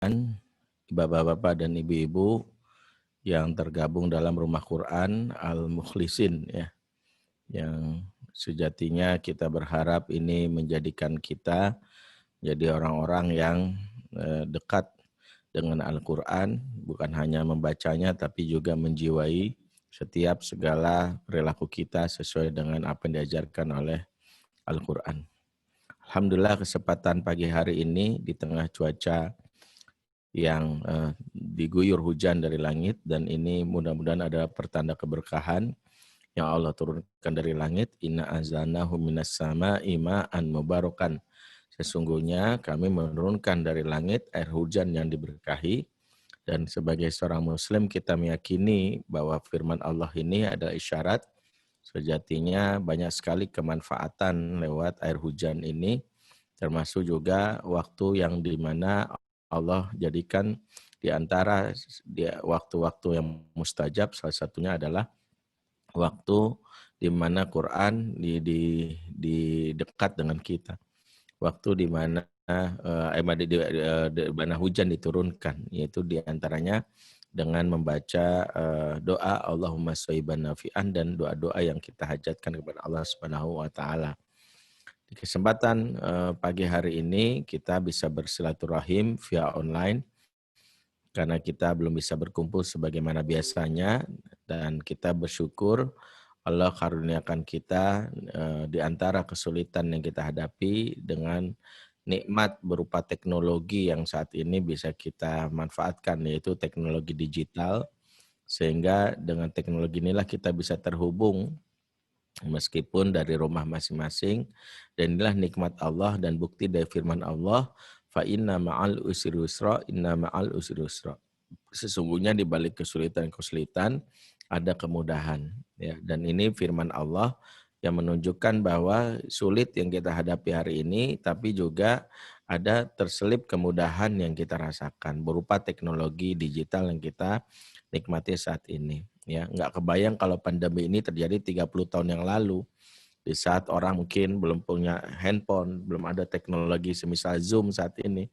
Bapak-bapak dan ibu-ibu yang tergabung dalam Rumah Quran Al-Mukhlisin ya, yang sejatinya kita berharap ini menjadikan kita jadi orang-orang yang dekat dengan Al-Quran, bukan hanya membacanya tapi juga menjiwai setiap segala perilaku kita sesuai dengan apa yang diajarkan oleh Al-Quran. Alhamdulillah kesempatan pagi hari ini di tengah cuaca yang diguyur hujan dari langit, dan ini mudah-mudahan ada pertanda keberkahan yang Allah turunkan dari langit. Inna anzalnahu minas sama'i ma'an mubarakan. Sesungguhnya kami menurunkan dari langit air hujan yang diberkahi, dan sebagai seorang muslim kita meyakini bahwa firman Allah ini adalah isyarat sejatinya banyak sekali kemanfaatan lewat air hujan ini, termasuk juga waktu yang dimana Allah jadikan di antara waktu-waktu yang mustajab, salah satunya adalah waktu di mana Quran di dekat dengan kita, waktu di mana di mana hujan diturunkan, yaitu di antaranya dengan membaca doa Allahumma shayban nafi'an dan doa-doa yang kita hajatkan kepada Allah Subhanahu wa taala. Di kesempatan pagi hari ini kita bisa bersilaturahim via online karena kita belum bisa berkumpul sebagaimana biasanya, dan kita bersyukur Allah karuniakan kita di antara kesulitan yang kita hadapi dengan nikmat berupa teknologi yang saat ini bisa kita manfaatkan, yaitu teknologi digital, sehingga dengan teknologi inilah kita bisa terhubung meskipun dari rumah masing-masing, dan inilah nikmat Allah dan bukti dari firman Allah, fa inna ma'al usri yusra, inna ma'al usri yusra. Sesungguhnya di balik kesulitan-kesulitan ada kemudahan ya, dan ini firman Allah yang menunjukkan bahwa sulit yang kita hadapi hari ini tapi juga ada terselip kemudahan yang kita rasakan berupa teknologi digital yang kita nikmati saat ini ya. Nggak kebayang kalau pandemi ini terjadi 30 tahun yang lalu, di saat orang mungkin belum punya handphone, belum ada teknologi semisal Zoom saat ini.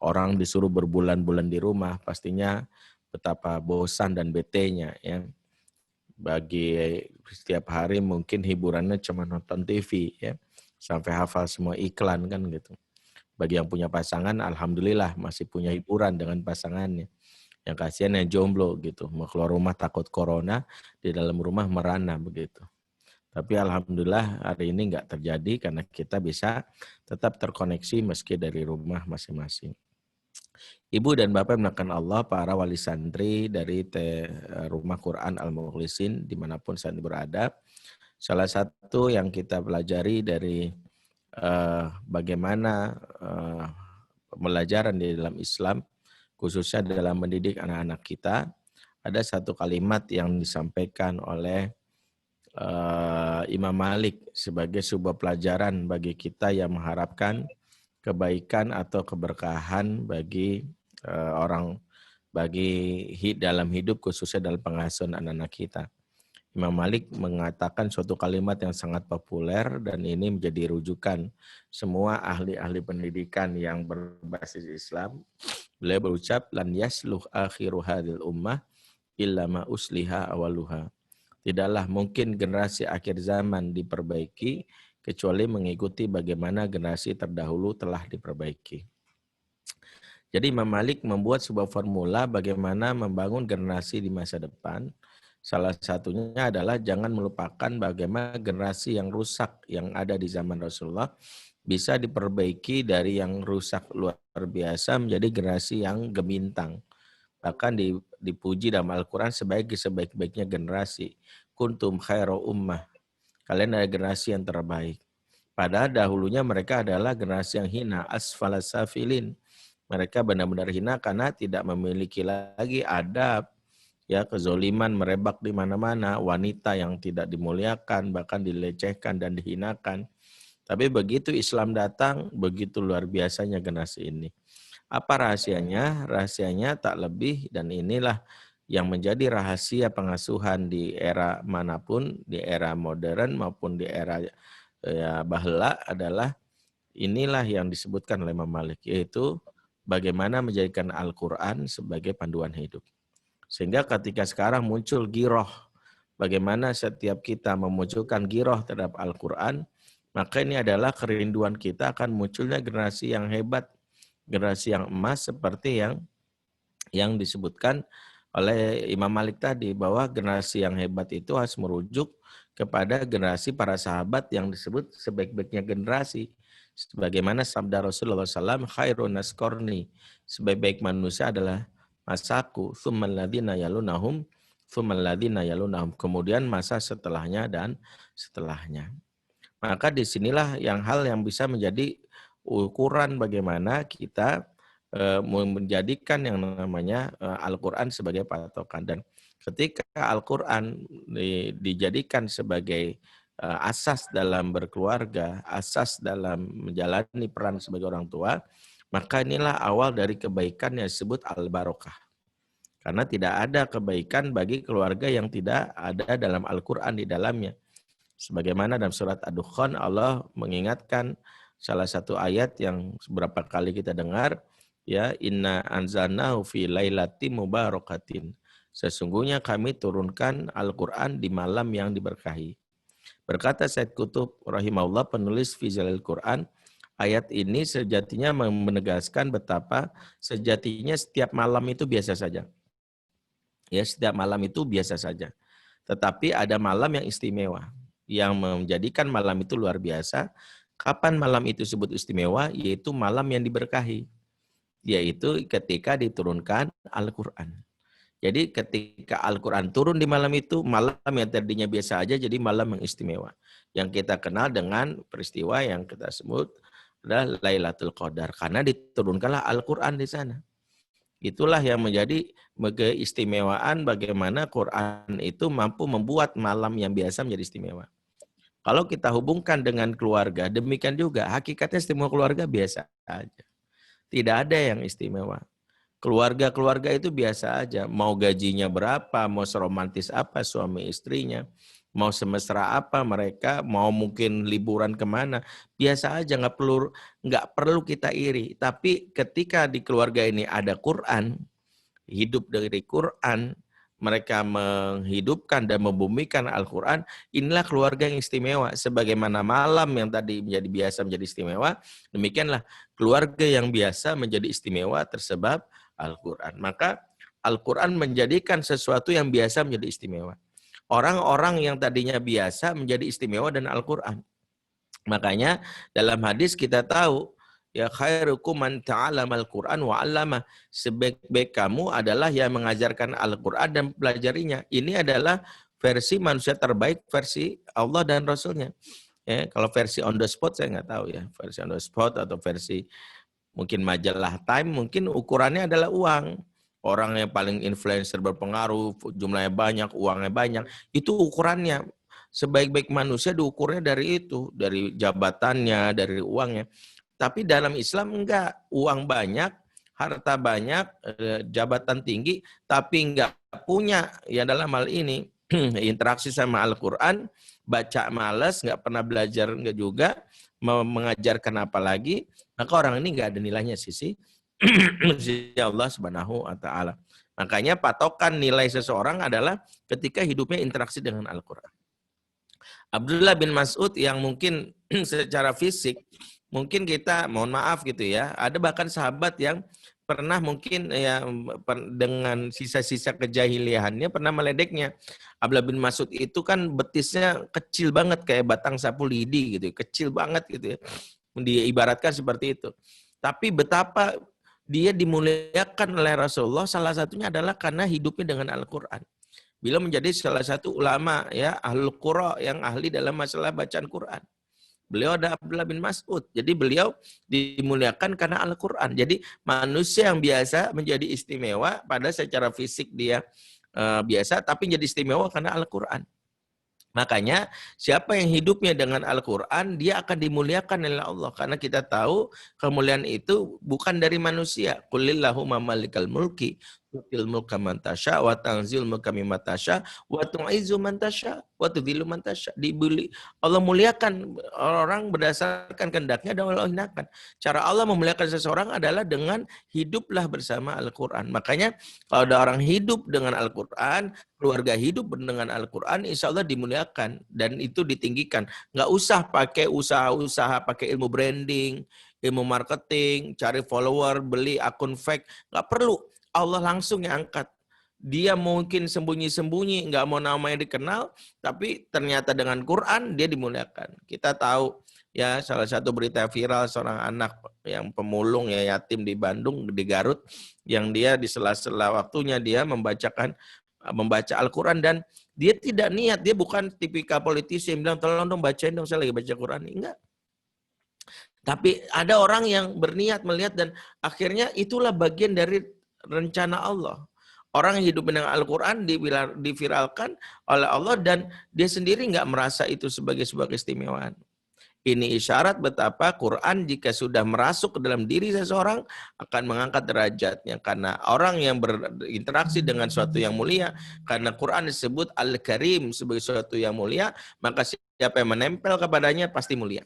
Orang disuruh berbulan-bulan di rumah, pastinya betapa bosan dan betenya ya. Bagi setiap hari mungkin hiburannya cuma nonton TV ya, sampai hafal semua iklan kan gitu. Bagi yang punya pasangan, alhamdulillah masih punya hiburan dengan pasangannya. Yang kasihan yang jomblo gitu, mau keluar rumah takut corona, di dalam rumah merana begitu. Tapi alhamdulillah hari ini nggak terjadi karena kita bisa tetap terkoneksi meski dari rumah masing-masing. Ibu dan Bapak yang dimuliakan Allah, para wali santri dari Rumah Quran Al-Mukhlisin dimanapun saat ini berada. Salah satu yang kita pelajari dari bagaimana pembelajaran di dalam Islam, khususnya dalam mendidik anak-anak kita, ada satu kalimat yang disampaikan oleh Imam Malik sebagai sebuah pelajaran bagi kita yang mengharapkan kebaikan atau keberkahan bagi dalam hidup, khususnya dalam pengasuhan anak-anak kita. Imam Malik mengatakan suatu kalimat yang sangat populer dan ini menjadi rujukan semua ahli-ahli pendidikan yang berbasis Islam. Beliau berucap, lan yasluh akhiru hadil ummah illa ma usliha awaluha. Tidaklah mungkin generasi akhir zaman diperbaiki kecuali mengikuti bagaimana generasi terdahulu telah diperbaiki. Jadi Imam Malik membuat sebuah formula bagaimana membangun generasi di masa depan. Salah satunya adalah jangan melupakan bagaimana generasi yang rusak yang ada di zaman Rasulullah bisa diperbaiki dari yang rusak luar biasa menjadi generasi yang gemintang. Bahkan dipuji dalam Al-Quran sebagai sebaik-baiknya generasi. Kuntum khairu ummah. Kalian adalah generasi yang terbaik. Padahal dahulunya mereka adalah generasi yang hina, asfalas safilin. Mereka benar-benar hina karena tidak memiliki lagi adab. Ya, kezoliman merebak di mana-mana, wanita yang tidak dimuliakan, bahkan dilecehkan dan dihinakan. Tapi begitu Islam datang, begitu luar biasanya generasi ini. Apa rahasianya? Rahasianya tak lebih, dan inilah yang menjadi rahasia pengasuhan di era manapun, di era modern maupun di era baheula adalah inilah yang disebutkan oleh Imam Malik, yaitu bagaimana menjadikan Al-Quran sebagai panduan hidup. Sehingga ketika sekarang muncul giroh, bagaimana setiap kita memunculkan giroh terhadap Al-Quran, maka ini adalah kerinduan kita akan munculnya generasi yang hebat, generasi yang emas seperti yang disebutkan oleh Imam Malik tadi, bahwa generasi yang hebat itu harus merujuk kepada generasi para sahabat yang disebut sebaik-baiknya generasi. Sebagaimana sabda Rasulullah SAW, khairun nas qarni, sebaik-baik manusia adalah masaku, tsummal ladzina yalunahum, tsummal ladzina yalunahum, kemudian masa setelahnya dan setelahnya. Maka disinilah hal yang bisa menjadi ukuran bagaimana kita menjadikan yang namanya Al-Quran sebagai patokan. Dan ketika Al-Quran dijadikan sebagai asas dalam berkeluarga, asas dalam menjalani peran sebagai orang tua, maka inilah awal dari kebaikan yang disebut al-barokah. Karena tidak ada kebaikan bagi keluarga yang tidak ada dalam Al-Quran di dalamnya. Sebagaimana dalam surat Ad-Dukhan Allah mengingatkan salah satu ayat yang beberapa kali kita dengar, ya, inna anzalnahu fi lailatin mubarakatin. Sesungguhnya kami turunkan Al-Quran di malam yang diberkahi. Berkata Said Qutb rahimahullah, penulis Fizalil Quran, ayat ini sejatinya menegaskan betapa sejatinya setiap malam itu biasa saja. Ya, setiap malam itu biasa saja. Tetapi ada malam yang istimewa, yang menjadikan malam itu luar biasa. Kapan malam itu disebut istimewa? Yaitu malam yang diberkahi. Yaitu ketika diturunkan Al-Quran. Jadi ketika Al-Quran turun di malam itu, malam yang tadinya biasa aja jadi malam yang istimewa. Yang kita kenal dengan peristiwa yang kita sebut adalah Lailatul Qadar. Karena diturunkanlah Al-Quran di sana. Itulah yang menjadi keistimewaan bagaimana Quran itu mampu membuat malam yang biasa menjadi istimewa. Kalau kita hubungkan dengan keluarga, demikian juga hakikatnya istimewa keluarga biasa aja. Tidak ada yang istimewa. Keluarga-keluarga itu biasa aja. Mau gajinya berapa, mau seromantis apa suami istrinya, mau semesra apa mereka, mau mungkin liburan kemana, biasa aja, nggak perlu kita iri. Tapi ketika di keluarga ini ada Quran, hidup dari Quran, mereka menghidupkan dan membumikan Al-Quran, inilah keluarga yang istimewa. Sebagaimana malam yang tadi menjadi biasa menjadi istimewa, demikianlah keluarga yang biasa menjadi istimewa tersebab Al-Quran. Maka Al-Quran menjadikan sesuatu yang biasa menjadi istimewa. Orang-orang yang tadinya biasa menjadi istimewa dan Al-Quran. Makanya dalam hadis kita tahu, ya khairukum man ta'allama al-Qur'an wa 'allama. Sebaik-baik kamu adalah yang mengajarkan Al-Qur'an dan pelajarinya. Ini adalah versi manusia terbaik, versi Allah dan Rasulnya. Ya, kalau versi on the spot saya nggak tahu ya, versi on the spot atau versi mungkin majalah Time, mungkin ukurannya adalah uang. Orang yang paling influencer berpengaruh, jumlahnya banyak, uangnya banyak, itu ukurannya. Sebaik-baik manusia diukurnya dari itu, dari jabatannya, dari uangnya. Tapi dalam Islam enggak, uang banyak, harta banyak, jabatan tinggi, tapi enggak punya, ya dalam hal ini, interaksi sama Al-Quran, baca malas, enggak pernah belajar enggak juga, mengajarkan apa lagi, maka orang ini enggak ada nilainya sisi Allah Subhanahu wa Ta'ala. Makanya patokan nilai seseorang adalah ketika hidupnya interaksi dengan Al-Quran. Abdullah bin Mas'ud yang mungkin secara fisik, mungkin kita mohon maaf gitu ya, ada bahkan sahabat yang pernah mungkin ya dengan sisa-sisa kejahiliahannya pernah meledeknya. Abdullah bin Mas'ud itu kan betisnya kecil banget kayak batang sapu lidi gitu, kecil banget gitu ya. Diibaratkan seperti itu. Tapi betapa dia dimuliakan oleh Rasulullah, salah satunya adalah karena hidupnya dengan Al-Quran. Beliau menjadi salah satu ulama ya ahlul qura yang ahli dalam masalah bacaan Quran. Beliau ada Abdullah bin Mas'ud. Jadi beliau dimuliakan karena Al-Quran. Jadi manusia yang biasa menjadi istimewa pada secara fisik dia biasa, tapi menjadi istimewa karena Al-Quran. Makanya siapa yang hidupnya dengan Al-Quran, dia akan dimuliakan oleh Allah. Karena kita tahu kemuliaan itu bukan dari manusia. Qulillahumma malikal mulki tu'til mulka man tasya wa tanzil mulka mimman tasya wa tu'izzu man tasya wa tudhillu man tasya. Allah muliakan orang berdasarkan kehendaknya dan Allah hinakan. Cara Allah memuliakan seseorang adalah dengan hiduplah bersama Al-Qur'an. Makanya kalau ada orang hidup dengan Al-Qur'an, keluarga hidup dengan Al-Qur'an, insya Allah dimuliakan dan itu ditinggikan. Nggak usah pakai usaha-usaha, pakai ilmu branding, ilmu marketing, cari follower, beli akun fake, nggak perlu. Allah langsung yang angkat. Dia mungkin sembunyi-sembunyi, nggak mau namanya dikenal, tapi ternyata dengan Quran dia dimuliakan. Kita tahu ya salah satu berita viral seorang anak yang pemulung ya yatim di Bandung, di Garut, yang dia di sela-sela waktunya dia membaca Al-Quran dan dia tidak niat, dia bukan tipikal politisi yang bilang tolong dong bacain dong saya lagi baca Quran. Enggak. Tapi ada orang yang berniat melihat dan akhirnya itulah bagian dari rencana Allah. Orang yang hidup dengan Al-Quran diviralkan oleh Allah dan dia sendiri nggak merasa itu sebagai sebuah keistimewaan. Ini isyarat betapa Quran jika sudah merasuk ke dalam diri seseorang akan mengangkat derajatnya. Karena orang yang berinteraksi dengan sesuatu yang mulia, karena Quran disebut Al-Karim sebagai sesuatu yang mulia, maka siapa yang menempel kepadanya pasti mulia.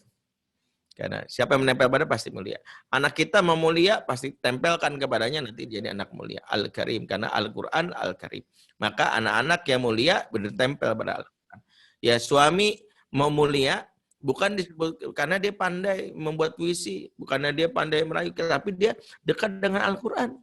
Karena siapa yang menempel pada pasti mulia. Anak kita mau mulia, pasti tempelkan kepadanya nanti jadi anak mulia. Al-Karim, karena Al-Quran Al-Karim. Maka anak-anak yang mulia bertempel pada Al-Quran. Ya suami mau mulia, bukan disebut karena dia pandai membuat puisi, bukan karena dia pandai merayu, tapi dia dekat dengan Al-Quran.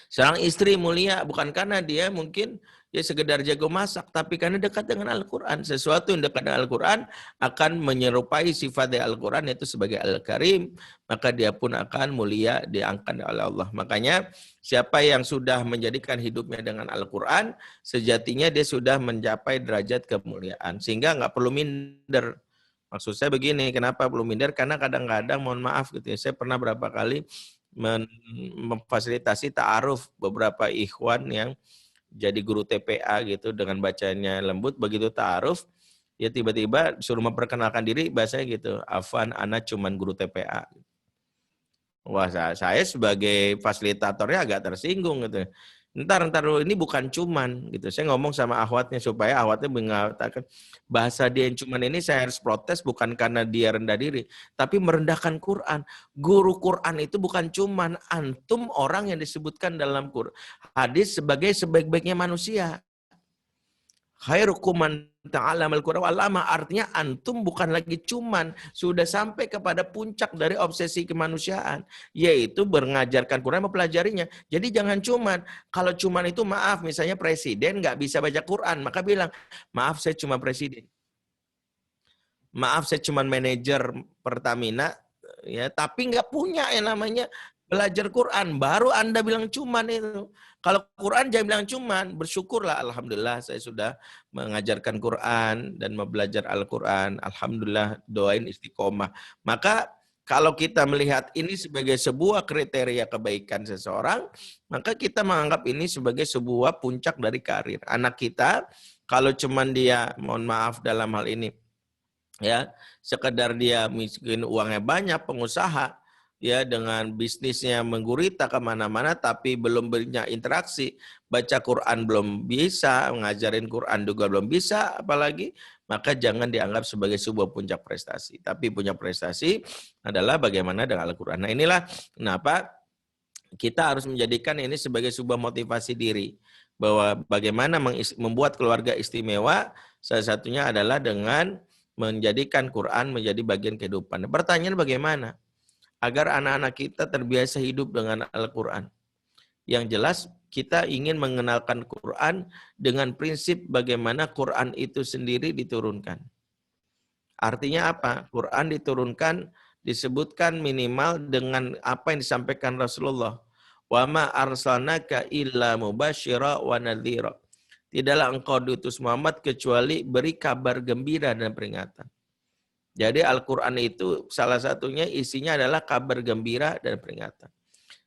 Seorang istri mulia bukan karena dia mungkin ya sekedar jago masak, tapi karena dekat dengan Al-Quran. Sesuatu yang dekat dengan Al-Quran akan menyerupai sifat dari Al-Quran yaitu sebagai Al-Karim, maka dia pun akan mulia diangkat oleh Allah. Makanya siapa yang sudah menjadikan hidupnya dengan Al-Quran, sejatinya dia sudah mencapai derajat kemuliaan. Sehingga nggak perlu minder. Maksud saya begini, kenapa perlu minder? Karena kadang-kadang, mohon maaf gitu ya, saya pernah berapa kali memfasilitasi ta'aruf beberapa ikhwan yang jadi guru TPA gitu dengan bacanya lembut, begitu ta'aruf ya tiba-tiba suruh memperkenalkan diri bahasanya gitu, Afwan ana cuman guru TPA. Wah, saya sebagai fasilitatornya agak tersinggung gitu. Ntar ini bukan cuman gitu. Saya ngomong sama akhwatnya supaya akhwatnya mengatakan bahasa dia yang cuman ini saya harus protes bukan karena dia rendah diri, tapi merendahkan Quran. Guru Quran itu bukan cuman, antum orang yang disebutkan dalam hadis sebagai sebaik-baiknya manusia. Khairukum man ta'allama al-Qur'an wa 'allama, artinya antum bukan lagi cuman, sudah sampai kepada puncak dari obsesi kemanusiaan, yaitu mengajarkan Quran, mempelajarinya. Jadi jangan cuman, kalau cuman itu maaf, misalnya presiden nggak bisa baca Quran, maka bilang, maaf saya cuma presiden. Maaf saya cuma manajer Pertamina, ya, tapi nggak punya yang namanya belajar Quran, baru Anda bilang cuman itu. Kalau Quran jangan bilang cuman, bersyukurlah alhamdulillah saya sudah mengajarkan Quran dan belajar Al-Quran. Alhamdulillah, doain istiqomah. Maka kalau kita melihat ini sebagai sebuah kriteria kebaikan seseorang, maka kita menganggap ini sebagai sebuah puncak dari karir. Anak kita kalau cuman dia, mohon maaf dalam hal ini, ya sekedar dia miskin uangnya banyak, pengusaha, ya dengan bisnisnya menggurita kemana-mana tapi belum banyak interaksi, baca Quran belum bisa, ngajarin Quran juga belum bisa apalagi, maka jangan dianggap sebagai sebuah puncak prestasi. Tapi puncak prestasi adalah bagaimana dengan Al-Quran. Nah inilah kenapa kita harus menjadikan ini sebagai sebuah motivasi diri, bahwa bagaimana membuat keluarga istimewa, salah satunya adalah dengan menjadikan Quran menjadi bagian kehidupan. Pertanyaan bagaimana agar anak-anak kita terbiasa hidup dengan Al-Quran. Yang jelas kita ingin mengenalkan Quran dengan prinsip bagaimana Quran itu sendiri diturunkan. Artinya apa? Quran diturunkan disebutkan minimal dengan apa yang disampaikan Rasulullah. Wa ma arsalnaka illa mubasyira wa nadhira. Tidaklah engkau diutus Muhammad kecuali beri kabar gembira dan peringatan. Jadi Al-Quran itu salah satunya isinya adalah kabar gembira dan peringatan.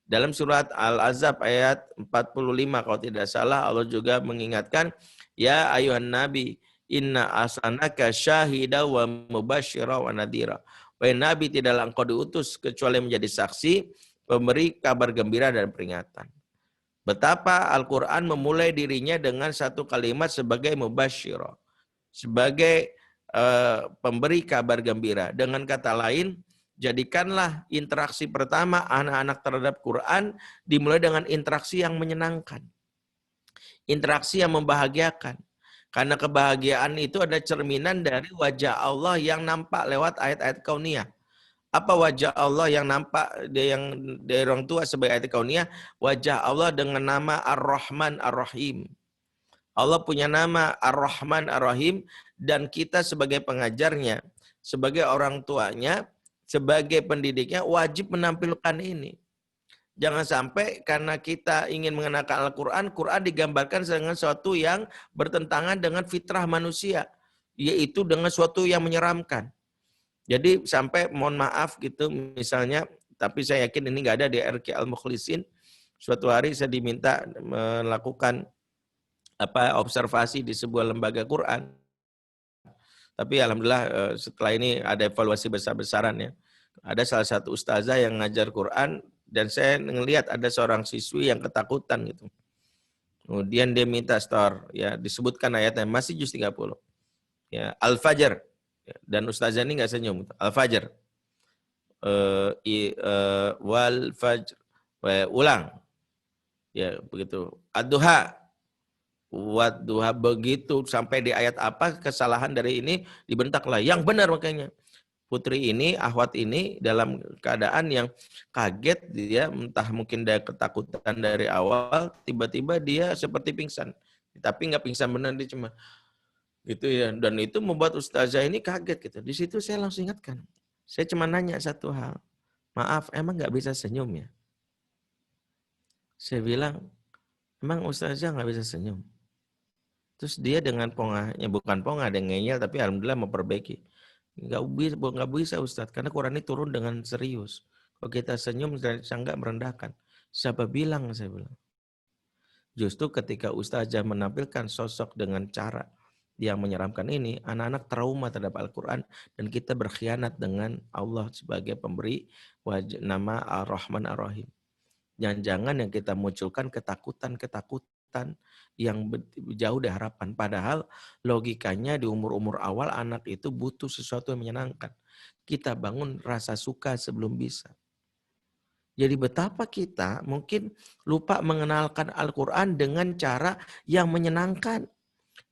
Dalam surat Al-Ahzab ayat 45 kalau tidak salah Allah juga mengingatkan, ya ayuhan nabi inna arsalnaka syahida wa mubasyira wa nadhira. Wahai nabi, tidaklah engkau diutus kecuali menjadi saksi, pemberi kabar gembira dan peringatan. Betapa Al-Quran memulai dirinya dengan satu kalimat sebagai mubasyirah, sebagai pemberi kabar gembira. Dengan kata lain, jadikanlah interaksi pertama anak-anak terhadap Quran dimulai dengan interaksi yang menyenangkan, interaksi yang membahagiakan. Karena kebahagiaan itu ada cerminan dari wajah Allah yang nampak lewat ayat-ayat kauniyah. Apa wajah Allah yang nampak dari orang tua sebagai ayat kauniyah? Wajah Allah dengan nama Ar-Rahman Ar-Rahim. Allah punya nama Ar-Rahman Ar-Rahim, dan kita sebagai pengajarnya, sebagai orang tuanya, sebagai pendidiknya wajib menampilkan ini. Jangan sampai karena kita ingin mengenakan Al-Quran, Quran digambarkan dengan sesuatu yang bertentangan dengan fitrah manusia, yaitu dengan sesuatu yang menyeramkan. Jadi sampai mohon maaf gitu misalnya, tapi saya yakin ini nggak ada di RQ Al-Mukhlisin. Suatu hari saya diminta melakukan observasi di sebuah lembaga Quran. Tapi alhamdulillah setelah ini ada evaluasi besar-besaran ya. Ada salah satu ustazah yang ngajar Quran dan saya ngelihat ada seorang siswi yang ketakutan gitu. Kemudian dia minta store, ya disebutkan ayatnya masih juz 30. Ya, Al-Fajr. Dan ustazah ini enggak senyum. Al-Fajr. Wal Fajr. Ulang. Ya, begitu. Ad-Duha. Wadduha, begitu sampai di ayat apa kesalahan dari ini dibentaklah. Yang benar makanya. Putri ini, akhwat ini dalam keadaan yang kaget, dia entah mungkin dia ketakutan dari awal, tiba-tiba dia seperti pingsan. Tapi nggak pingsan benar, dia cuma gitu ya. Dan itu membuat ustazah ini kaget gitu. Di situ saya langsung ingatkan. Saya cuma nanya satu hal. Maaf, emang nggak bisa senyum ya? Saya bilang, emang ustazah nggak bisa senyum? Terus dia dengan pongahnya, bukan pongah, dia ngeyel, tapi alhamdulillah memperbaiki. Nggak bisa Ustadz, karena Quran ini turun dengan serius. Kalau kita senyum, sangat merendahkan. Siapa bilang, saya bilang. Justru ketika ustazah menampilkan sosok dengan cara yang menyeramkan ini, anak-anak trauma terhadap Al-Quran, dan kita berkhianat dengan Allah sebagai pemberi nama Ar-Rahman Ar-Rahim. Jangan-jangan yang kita munculkan ketakutan yang jauh dari harapan. Padahal logikanya di umur-umur awal anak itu butuh sesuatu yang menyenangkan. Kita bangun rasa suka sebelum bisa. Jadi betapa kita mungkin lupa mengenalkan Al-Quran dengan cara yang menyenangkan.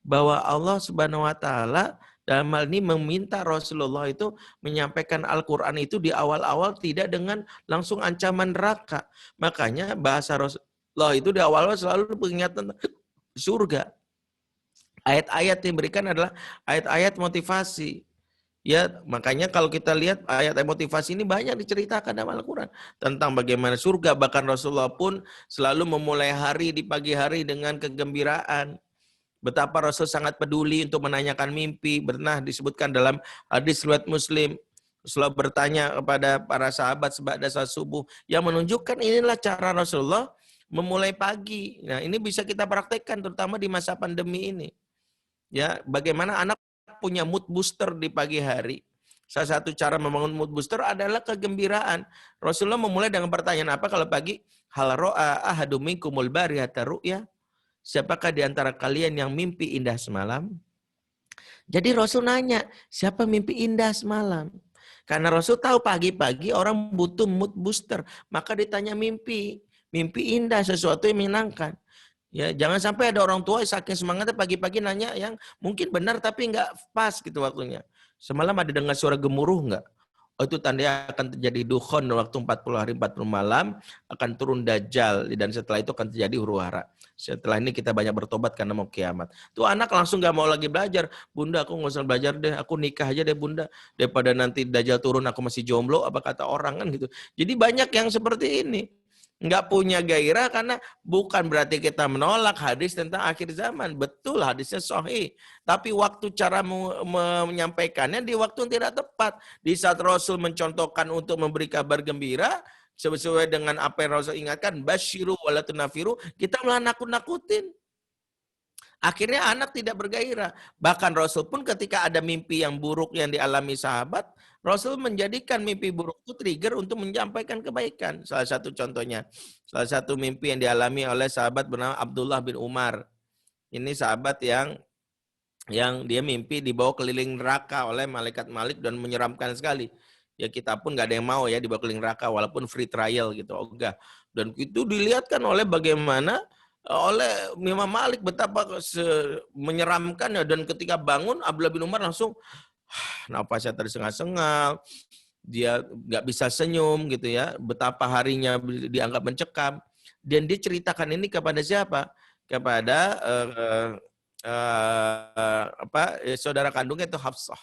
Bahwa Allah Subhanahu wa Ta'ala dalam hal ini meminta Rasulullah itu menyampaikan Al-Quran itu di awal-awal tidak dengan langsung ancaman neraka. Makanya bahasa Rasulullah itu di awal-awal selalu peringatan surga. Ayat-ayat yang diberikan adalah ayat-ayat motivasi. Ya, makanya kalau kita lihat ayat-ayat motivasi ini banyak diceritakan dalam Al-Quran. Tentang bagaimana surga, bahkan Rasulullah pun selalu memulai hari di pagi hari dengan kegembiraan. Betapa Rasul sangat peduli untuk menanyakan mimpi. Pernah disebutkan dalam hadis riwayat Muslim. Rasulullah bertanya kepada para sahabat sebada salat subuh. Yang menunjukkan inilah cara Rasulullah memulai pagi. Nah, ini bisa kita praktekkan terutama di masa pandemi ini. Ya, bagaimana anak punya mood booster di pagi hari. Salah satu cara membangun mood booster adalah kegembiraan. Rasulullah memulai dengan pertanyaan apa kalau pagi? Hal ro'a ahadu minkumul bariyata ru'ya? Siapakah di antara kalian yang mimpi indah semalam? Jadi Rasul nanya, siapa mimpi indah semalam? Karena Rasul tahu pagi-pagi orang butuh mood booster. Maka ditanya mimpi. Mimpi indah, sesuatu yang menyenangkan. Ya, jangan sampai ada orang tua saking semangatnya pagi-pagi nanya yang mungkin benar tapi nggak pas gitu waktunya. Semalam ada dengar suara gemuruh nggak? Oh, itu tanda akan terjadi dukhon waktu 40 hari 40 malam, akan turun dajjal, dan setelah itu akan terjadi huru hara. Setelah ini kita banyak bertobat karena mau kiamat. Tuh anak langsung gak mau lagi belajar. Bunda, aku gak usah belajar deh, aku nikah aja deh bunda. Daripada nanti dajjal turun aku masih jomblo, apa kata orang kan gitu. Jadi banyak yang seperti ini. Nggak punya gairah karena bukan berarti kita menolak hadis tentang akhir zaman. Betul hadisnya sahih. Tapi waktu cara menyampaikannya di waktu yang tidak tepat. Di saat Rasul mencontohkan untuk memberi kabar gembira, sesuai dengan apa yang Rasul ingatkan, basyiru wala tunafiru, kita malah nakut-nakutin. Akhirnya anak tidak bergairah. Bahkan Rasul pun ketika ada mimpi yang buruk yang dialami sahabat, Rasul menjadikan mimpi buruk itu trigger untuk menyampaikan kebaikan. Salah satu contohnya, salah satu mimpi yang dialami oleh sahabat bernama Abdullah bin Umar. Ini sahabat yang dia mimpi dibawa keliling neraka oleh malaikat Malik dan menyeramkan sekali. Ya kita pun nggak ada yang mau ya dibawa keliling neraka walaupun free trial gitu, enggak. Dan itu dilihatkan oleh bagaimana oleh Imam Malik betapa menyeramkannya, dan ketika bangun Abdullah bin Umar langsung napasnya tersengal-sengal, dia nggak bisa senyum gitu ya, betapa harinya dianggap mencekam. Dan dia ceritakan ini kepada siapa? Kepada saudara kandungnya itu Hafsah.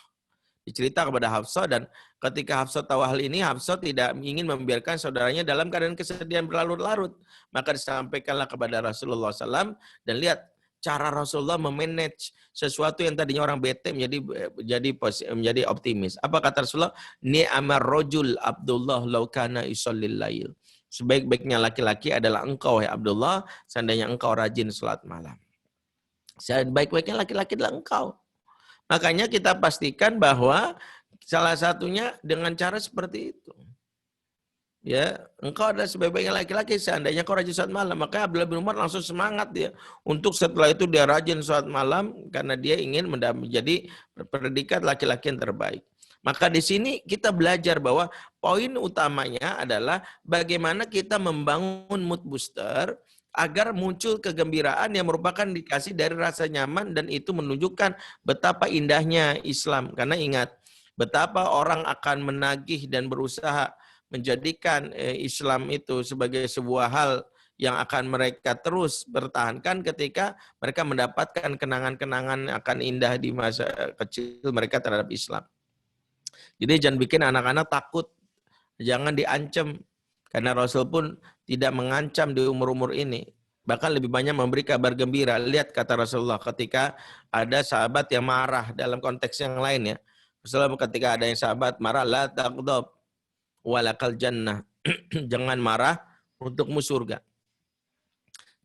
Dicerita kepada Hafsah, dan ketika Hafsah tahu hal ini, Hafsah tidak ingin membiarkan saudaranya dalam keadaan kesedihan berlarut-larut. Maka disampaikanlah kepada Rasulullah SAW, dan lihat cara Rasulullah memanage sesuatu yang tadinya orang bete menjadi optimis. Apa kata Rasulullah? Ni'amar rajul Abdullah law kana yusallil lail. Sebaik-baiknya laki-laki adalah engkau, ya Abdullah, seandainya engkau rajin salat malam. Sebaik-baiknya laki-laki adalah engkau. Makanya kita pastikan bahwa salah satunya dengan cara seperti itu. Ya, engkau adalah sebaik-baiknya laki-laki seandainya kau rajin salat malam. Maka Abdullah bin Umar langsung semangat dia untuk setelah itu dia rajin salat malam karena dia ingin menjadi predikat laki-laki yang terbaik. Maka di sini kita belajar bahwa poin utamanya adalah bagaimana kita membangun mood booster agar muncul kegembiraan yang merupakan indikasi dari rasa nyaman, dan itu menunjukkan betapa indahnya Islam. Karena ingat, betapa orang akan menagih dan berusaha menjadikan Islam itu sebagai sebuah hal yang akan mereka terus pertahankan ketika mereka mendapatkan kenangan-kenangan akan indah di masa kecil mereka terhadap Islam. Jadi jangan bikin anak-anak takut, jangan diancam. Karena Rasul pun tidak mengancam di umur-umur ini. Bahkan lebih banyak memberi kabar gembira. Lihat kata Rasulullah ketika ada sahabat yang marah dalam konteks yang lain ya. Rasulullah ketika ada yang sahabat marah, la taqdab walakal jannah. Jangan marah, untukmu surga.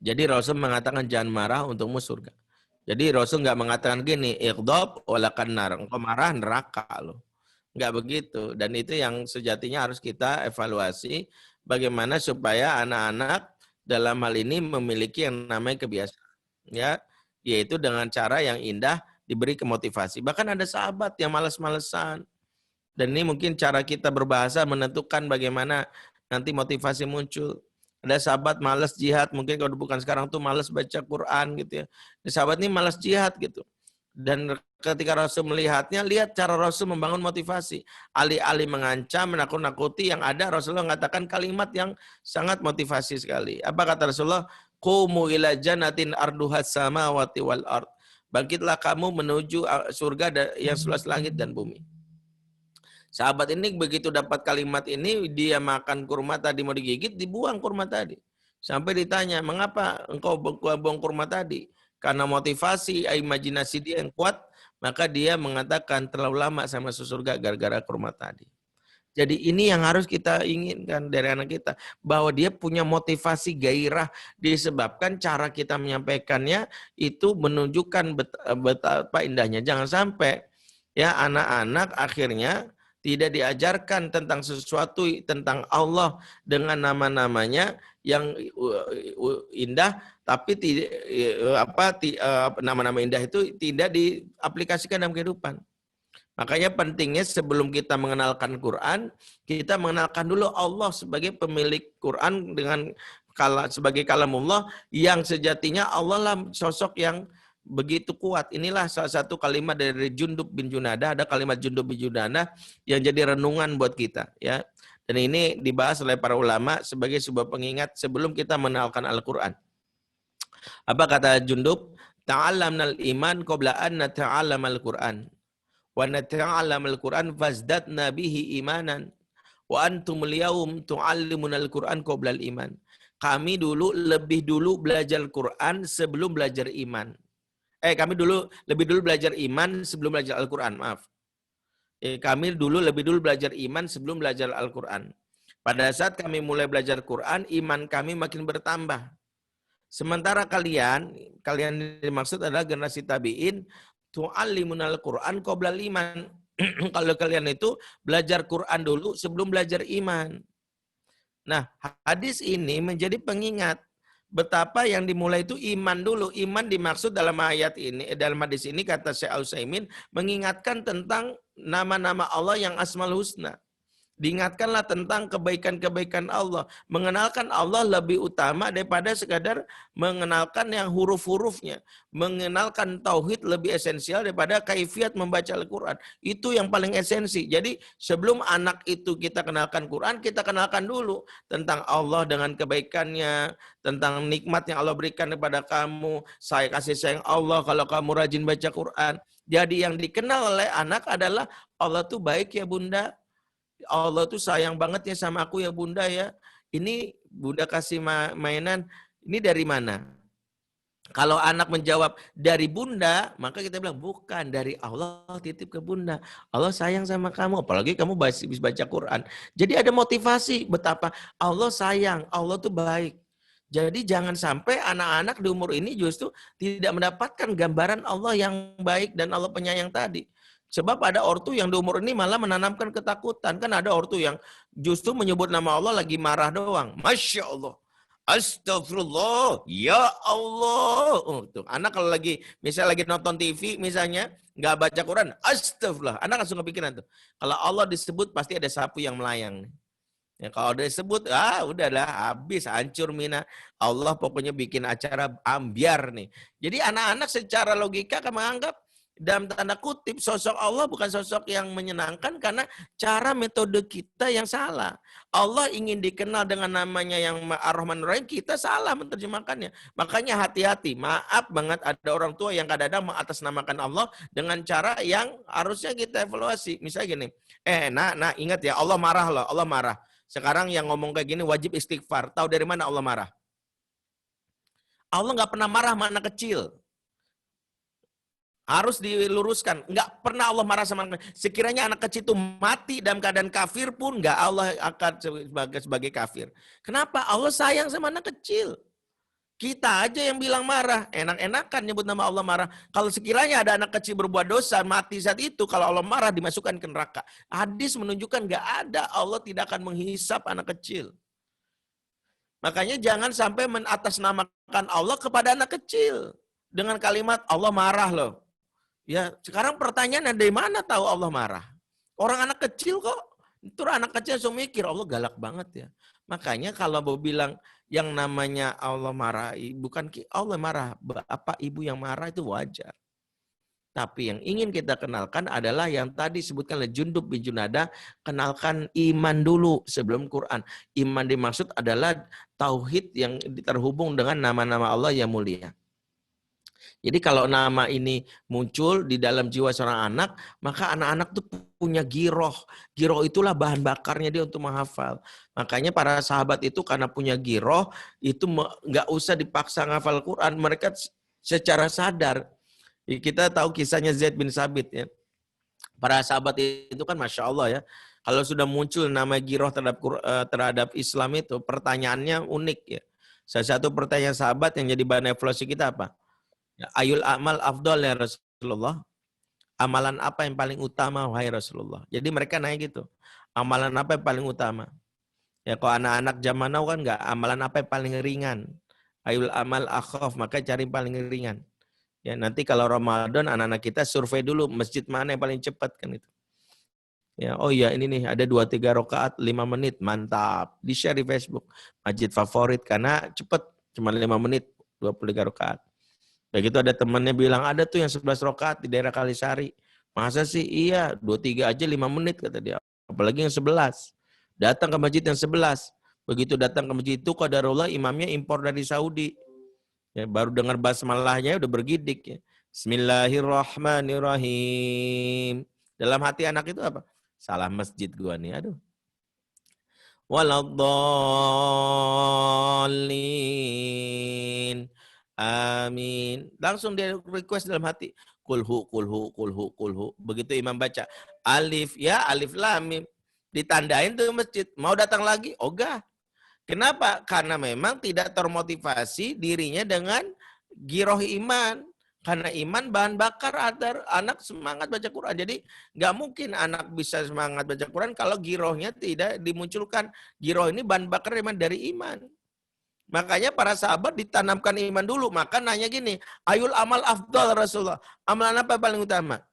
Jadi Rasul mengatakan jangan marah, untukmu surga. Jadi Rasul nggak mengatakan gini, iqdab walakan nar. Engkau marah neraka loh. Nggak begitu. Dan itu yang sejatinya harus kita evaluasi. Bagaimana supaya anak-anak dalam hal ini memiliki yang namanya kebiasaan. Ya, yaitu dengan cara yang indah diberi kemotivasi. Bahkan ada sahabat yang malas-malesan. Dan ini mungkin cara kita berbahasa menentukan bagaimana nanti motivasi muncul. Ada sahabat malas jihad, mungkin kalau bukan sekarang tuh malas baca Quran gitu ya. Ada sahabat ini malas jihad gitu. Dan ketika Rasul melihatnya, lihat cara Rasul membangun motivasi. Alih-alih mengancam, menakut-nakuti, yang ada Rasulullah mengatakan kalimat yang sangat motivasi sekali. Apa kata Rasulullah? Qumu ila jannatin arduhas samawati wal ard. Bangkitlah kamu menuju surga yang seluas langit dan bumi. Sahabat ini begitu dapat kalimat ini, dia makan kurma tadi mau digigit, dibuang kurma tadi. Sampai ditanya, mengapa engkau buang kurma tadi? Karena motivasi, imajinasi dia yang kuat, maka dia mengatakan terlalu lama sama surga gara-gara kurma tadi. Jadi ini yang harus kita inginkan dari anak kita, bahwa dia punya motivasi gairah disebabkan cara kita menyampaikannya itu menunjukkan betapa indahnya. Jangan sampai ya anak-anak akhirnya tidak diajarkan tentang sesuatu tentang Allah dengan nama-namanya yang indah, tapi nama-nama indah itu tidak diaplikasikan dalam kehidupan. Makanya pentingnya sebelum kita mengenalkan Quran, kita mengenalkan dulu Allah sebagai pemilik Quran dengan sebagai kalamullah yang sejatinya Allah lah sosok yang begitu kuat. Inilah salah satu kalimat dari Jundub bin Junadah. Ada kalimat Jundub bin Junadah yang jadi renungan buat kita, ya. Dan ini dibahas oleh para ulama sebagai sebuah pengingat sebelum kita mengenalkan Al-Quran. Apa kata Jundub? Ta'allamnal iman qabla an nata'allamal Quran. Wa nata'allamal Quran fazdadna bihi imanan. Wa antumul yaum tu'allimunal Quran qabla al-iman. Kami lebih dulu belajar Quran sebelum belajar iman. Kami lebih dulu belajar iman sebelum belajar Al-Quran, maaf. Kami lebih dulu belajar iman sebelum belajar Al-Quran. Pada saat kami mulai belajar Quran, iman kami makin bertambah. Sementara kalian dimaksud adalah generasi tabi'in, tu'allimunal Quran qoblal iman. Kalau kalian itu belajar Quran dulu sebelum belajar iman. Nah, hadis ini menjadi pengingat betapa yang dimulai itu iman dulu. Iman dimaksud dalam ayat ini, dalam hadis ini kata Syekh Al-Utsaimin mengingatkan tentang nama-nama Allah yang Asmaul Husna. Diingatkanlah tentang kebaikan-kebaikan Allah. Mengenalkan Allah lebih utama daripada sekadar mengenalkan yang huruf-hurufnya. Mengenalkan tauhid lebih esensial daripada kaifiat membaca Al-Quran. Itu yang paling esensi. Jadi sebelum anak itu kita kenalkan Quran, kita kenalkan dulu tentang Allah dengan kebaikannya, tentang nikmat yang Allah berikan kepada kamu. Saya kasih sayang Allah kalau kamu rajin baca Quran. Jadi yang dikenal oleh anak adalah Allah tuh baik ya bunda. Allah tuh sayang banget ya sama aku ya bunda ya. Ini bunda kasih mainan, ini dari mana? Kalau anak menjawab dari bunda, maka kita bilang bukan, dari Allah titip ke bunda. Allah sayang sama kamu, apalagi kamu bisa baca Quran. Jadi ada motivasi betapa Allah sayang, Allah tuh baik. Jadi jangan sampai anak-anak di umur ini justru tidak mendapatkan gambaran Allah yang baik dan Allah penyayang tadi. Sebab ada ortu yang di umur ini malah menanamkan ketakutan. Kan ada ortu yang justru menyebut nama Allah lagi marah doang. Masya Allah. Astagfirullah. Ya Allah. Oh, tuh. Anak kalau lagi, misalnya lagi nonton TV misalnya, nggak baca Quran. Astagfirullah. Anak langsung kepikiran tuh. Kalau Allah disebut pasti ada sapu yang melayang. Ya, kalau disebut, udahlah habis, hancur mina. Allah pokoknya bikin acara ambiar nih. Jadi anak-anak secara logika akan menganggap dalam tanda kutip sosok Allah bukan sosok yang menyenangkan karena cara metode kita yang salah. Allah ingin dikenal dengan namanya yang Ar-Rahman Ar-Rahim, kita salah menerjemahkannya. Makanya hati-hati, maaf banget ada orang tua yang kadang-kadang mengatasnamakan Allah dengan cara yang harusnya kita evaluasi. Misalnya gini, nak ingat ya Allah marah loh, Allah marah. Sekarang yang ngomong kayak gini wajib istighfar. Tahu dari mana Allah marah? Allah nggak pernah marah sama anak kecil. Harus diluruskan. Nggak pernah Allah marah sama anak kecil. Sekiranya anak kecil itu mati dalam keadaan kafir pun, nggak Allah akan sebagai kafir. Kenapa? Allah sayang sama anak kecil. Kita aja yang bilang marah. Enak-enakan nyebut nama Allah marah. Kalau sekiranya ada anak kecil berbuat dosa, mati saat itu, kalau Allah marah dimasukkan ke neraka. Hadis menunjukkan nggak ada, Allah tidak akan menghisap anak kecil. Makanya jangan sampai menatasnamakan Allah kepada anak kecil. Dengan kalimat Allah marah loh. Ya, sekarang pertanyaannya dari mana tahu Allah marah? Orang anak kecil kok. Terus anak kecil langsung mikir Allah galak banget ya. Makanya kalau mau bilang yang namanya Allah marah, bukan Allah marah, bapak ibu yang marah itu wajar. Tapi yang ingin kita kenalkan adalah yang tadi disebutkan oleh Jundub bin Junada, kenalkan iman dulu sebelum Quran. Iman dimaksud adalah tauhid yang terhubung dengan nama-nama Allah yang mulia. Jadi kalau nama ini muncul di dalam jiwa seorang anak, maka anak-anak tuh punya giroh. Giroh itulah bahan bakarnya dia untuk menghafal. Makanya para sahabat itu karena punya giroh, itu nggak usah dipaksa ngafal Quran. Mereka secara sadar. Kita tahu kisahnya Zaid bin Sabit ya. Para sahabat itu kan Masya Allah ya. Kalau sudah muncul nama giroh terhadap Islam itu, pertanyaannya unik ya. Salah satu pertanyaan sahabat yang jadi bahan evaluasi kita apa? Ayul amal afdol ya Rasulullah. Amalan apa yang paling utama wahai Rasulullah? Jadi mereka nanya gitu. Amalan apa yang paling utama? Ya kalau anak-anak zaman now kan enggak, amalan apa yang paling ringan? Ayul amal akhaf, maka cari paling ringan. Ya nanti kalau Ramadan anak-anak kita survei dulu masjid mana yang paling cepat kan itu. Ya, oh iya ini nih ada 2-3 rakaat 5 menit, mantap. Di-share di Facebook. Masjid favorit karena cepat, cuma 5 menit 23 rakaat. Begitu ada temannya bilang, ada tuh yang 11 rakaat di daerah Kalisari. Masa sih? Iya, 23 aja 5 menit kata dia. Apalagi yang 11. Datang ke masjid yang 11. Begitu datang ke masjid itu, qadarullah imamnya impor dari Saudi. Ya, baru dengar basmalahnya udah bergidik. Ya. Bismillahirrahmanirrahim. Dalam hati anak itu apa? Salah masjid gua nih, aduh. Waladhdallin. Amin. Langsung dia request dalam hati. Kulhu, kulhu, kulhu, kulhu. Begitu imam baca. Alif, ya alif lam mim. Ditandain tuh masjid. Mau datang lagi? Ogah. Kenapa? Karena memang tidak termotivasi dirinya dengan giroh iman. Karena iman bahan bakar agar anak semangat baca Quran. Jadi nggak mungkin anak bisa semangat baca Quran kalau girohnya tidak dimunculkan. Giroh ini bahan bakar dari iman. Makanya para sahabat ditanamkan iman dulu. Maka nanya gini, ayul amal afdal Rasulullah. Amalan apa paling utama?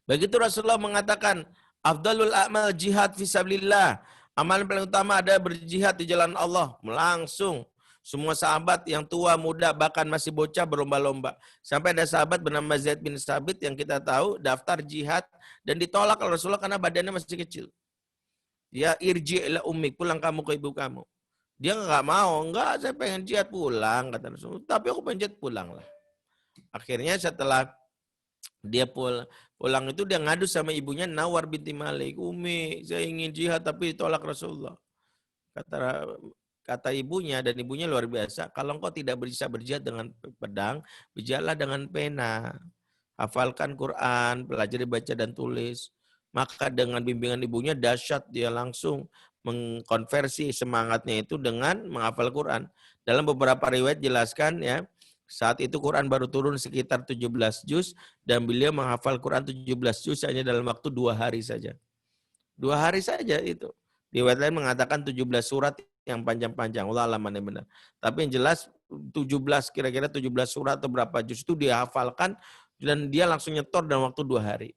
Begitu Rasulullah mengatakan, afdalul amal jihad fisabilillah. Amalan paling utama ada berjihad di jalan Allah. Langsung semua sahabat yang tua, muda, bahkan masih bocah berlomba-lomba. Sampai ada sahabat bernama Zaid bin Sabit yang kita tahu daftar jihad dan ditolak oleh Rasulullah karena badannya masih kecil. Ya irji ila ummik, pulang kamu ke ibu kamu. Dia nggak mau, enggak saya pengen jihad pulang, kata Rasulullah. Tapi aku pengen jihad pulang lah. Akhirnya setelah dia pulang itu dia ngadu sama ibunya Nawar binti Malik. Umi, saya ingin jihad tapi ditolak Rasulullah. Kata ibunya, dan ibunya luar biasa, kalau engkau tidak bisa berjihad dengan pedang, berjihadlah dengan pena. Hafalkan Quran, pelajari baca dan tulis. Maka dengan bimbingan ibunya dahsyat, dia langsung mengkonversi semangatnya itu dengan menghafal Quran. Dalam beberapa riwayat jelaskan ya, saat itu Quran baru turun sekitar 17 juz dan beliau menghafal Quran 17 juz hanya dalam waktu 2 hari saja. 2 hari saja itu. Riwayat lain mengatakan 17 surat yang panjang-panjang. Allah alam mana benar. Tapi yang jelas 17 kira-kira 17 surat atau berapa juz itu dia hafalkan dan dia langsung nyetor dalam waktu 2 hari.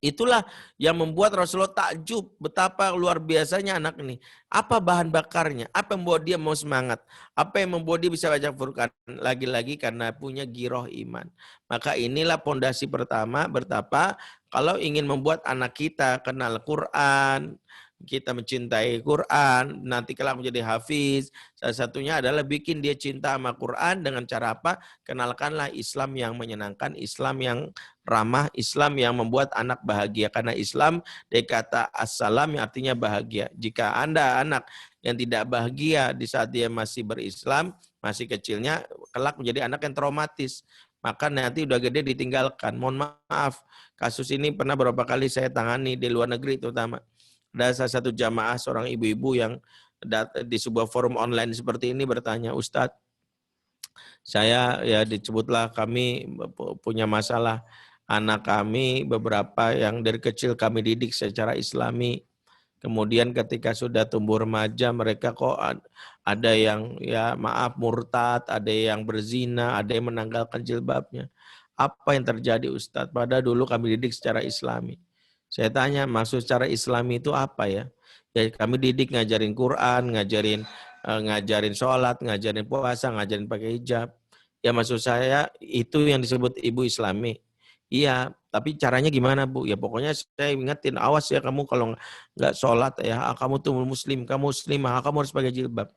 Itulah yang membuat Rasulullah takjub betapa luar biasanya anak ini. Apa bahan bakarnya? Apa yang membuat dia mau semangat? Apa yang membuat dia bisa baca Quran? Lagi-lagi karena punya giroh iman. Maka inilah pondasi pertama betapa kalau ingin membuat anak kita kenal Quran, kita mencintai Quran, nanti kelak menjadi hafiz. Salah satunya adalah bikin dia cinta sama Quran dengan cara apa? Kenalkanlah Islam yang menyenangkan, Islam yang ramah, Islam yang membuat anak bahagia. Karena Islam dari kata assalam yang artinya bahagia. Jika Anda anak yang tidak bahagia di saat dia masih berislam, masih kecilnya, kelak menjadi anak yang traumatis. Maka nanti udah gede ditinggalkan. Mohon maaf, kasus ini pernah beberapa kali saya tangani di luar negeri terutama. Ada salah satu jamaah seorang ibu-ibu yang di sebuah forum online seperti ini bertanya, Ustadz, saya ya disebutlah kami punya masalah. Anak kami beberapa yang dari kecil kami didik secara Islami. Kemudian ketika sudah tumbuh remaja mereka kok ada yang ya maaf murtad, ada yang berzina, ada yang menanggalkan jilbabnya. Apa yang terjadi Ustadz? Padahal dulu kami didik secara Islami. Saya tanya, maksud secara Islami itu apa ya? Ya kami didik ngajarin Quran, ngajarin sholat, ngajarin puasa, ngajarin pakai hijab. Ya maksud saya itu yang disebut ibu Islami. Iya, tapi caranya gimana Bu? Ya pokoknya saya ingetin, awas ya kamu kalau nggak sholat ya, kamu tuh muslim, kamu muslimah, kamu harus pakai jilbab.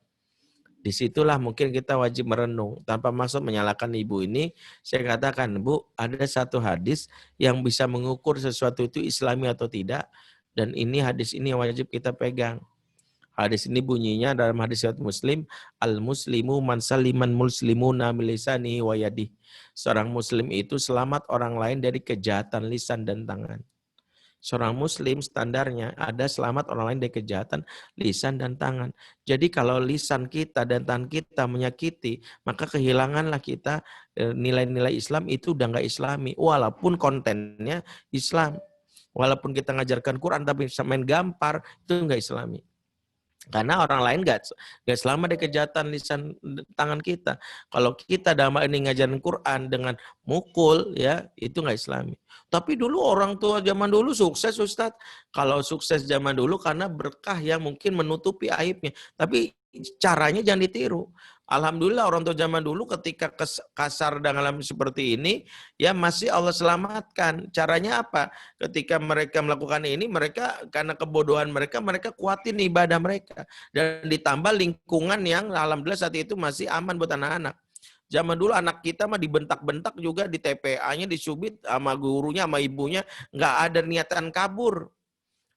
Disitulah mungkin kita wajib merenung. Tanpa maksud menyalahkan ibu ini, saya katakan, Bu, ada satu hadis yang bisa mengukur sesuatu itu Islami atau tidak. Dan ini hadis ini yang wajib kita pegang. Hadis ini bunyinya dalam hadis riwayat Muslim, al-muslimu man saliman muslimuna min lisanihi wa yadihi. Seorang muslim itu selamat orang lain dari kejahatan lisan dan tangan. Seorang muslim standarnya ada selamat orang lain dari kejahatan lisan dan tangan. Jadi kalau lisan kita dan tangan kita menyakiti, maka kehilanganlah kita nilai-nilai Islam itu udah nggak Islami. Walaupun kontennya Islam. Walaupun kita ngajarkan Quran tapi main gampar, itu nggak Islami. Karena orang lain nggak selamat dari kejahatan lisan tangan kita. Kalau kita dalam ini ngajarin Quran dengan mukul, ya itu nggak Islami. Tapi dulu orang tua zaman dulu sukses Ustadz. Kalau sukses zaman dulu karena berkah yang mungkin menutupi aibnya. Tapi caranya jangan ditiru. Alhamdulillah orang tua zaman dulu ketika kasar dalam seperti ini, ya masih Allah selamatkan. Caranya apa? Ketika mereka melakukan ini, mereka karena kebodohan mereka kuatin ibadah mereka. Dan ditambah lingkungan yang alhamdulillah saat itu masih aman buat anak-anak. Zaman dulu anak kita mah dibentak-bentak juga di TPA-nya, disubit sama gurunya, sama ibunya. Nggak ada niatan kabur.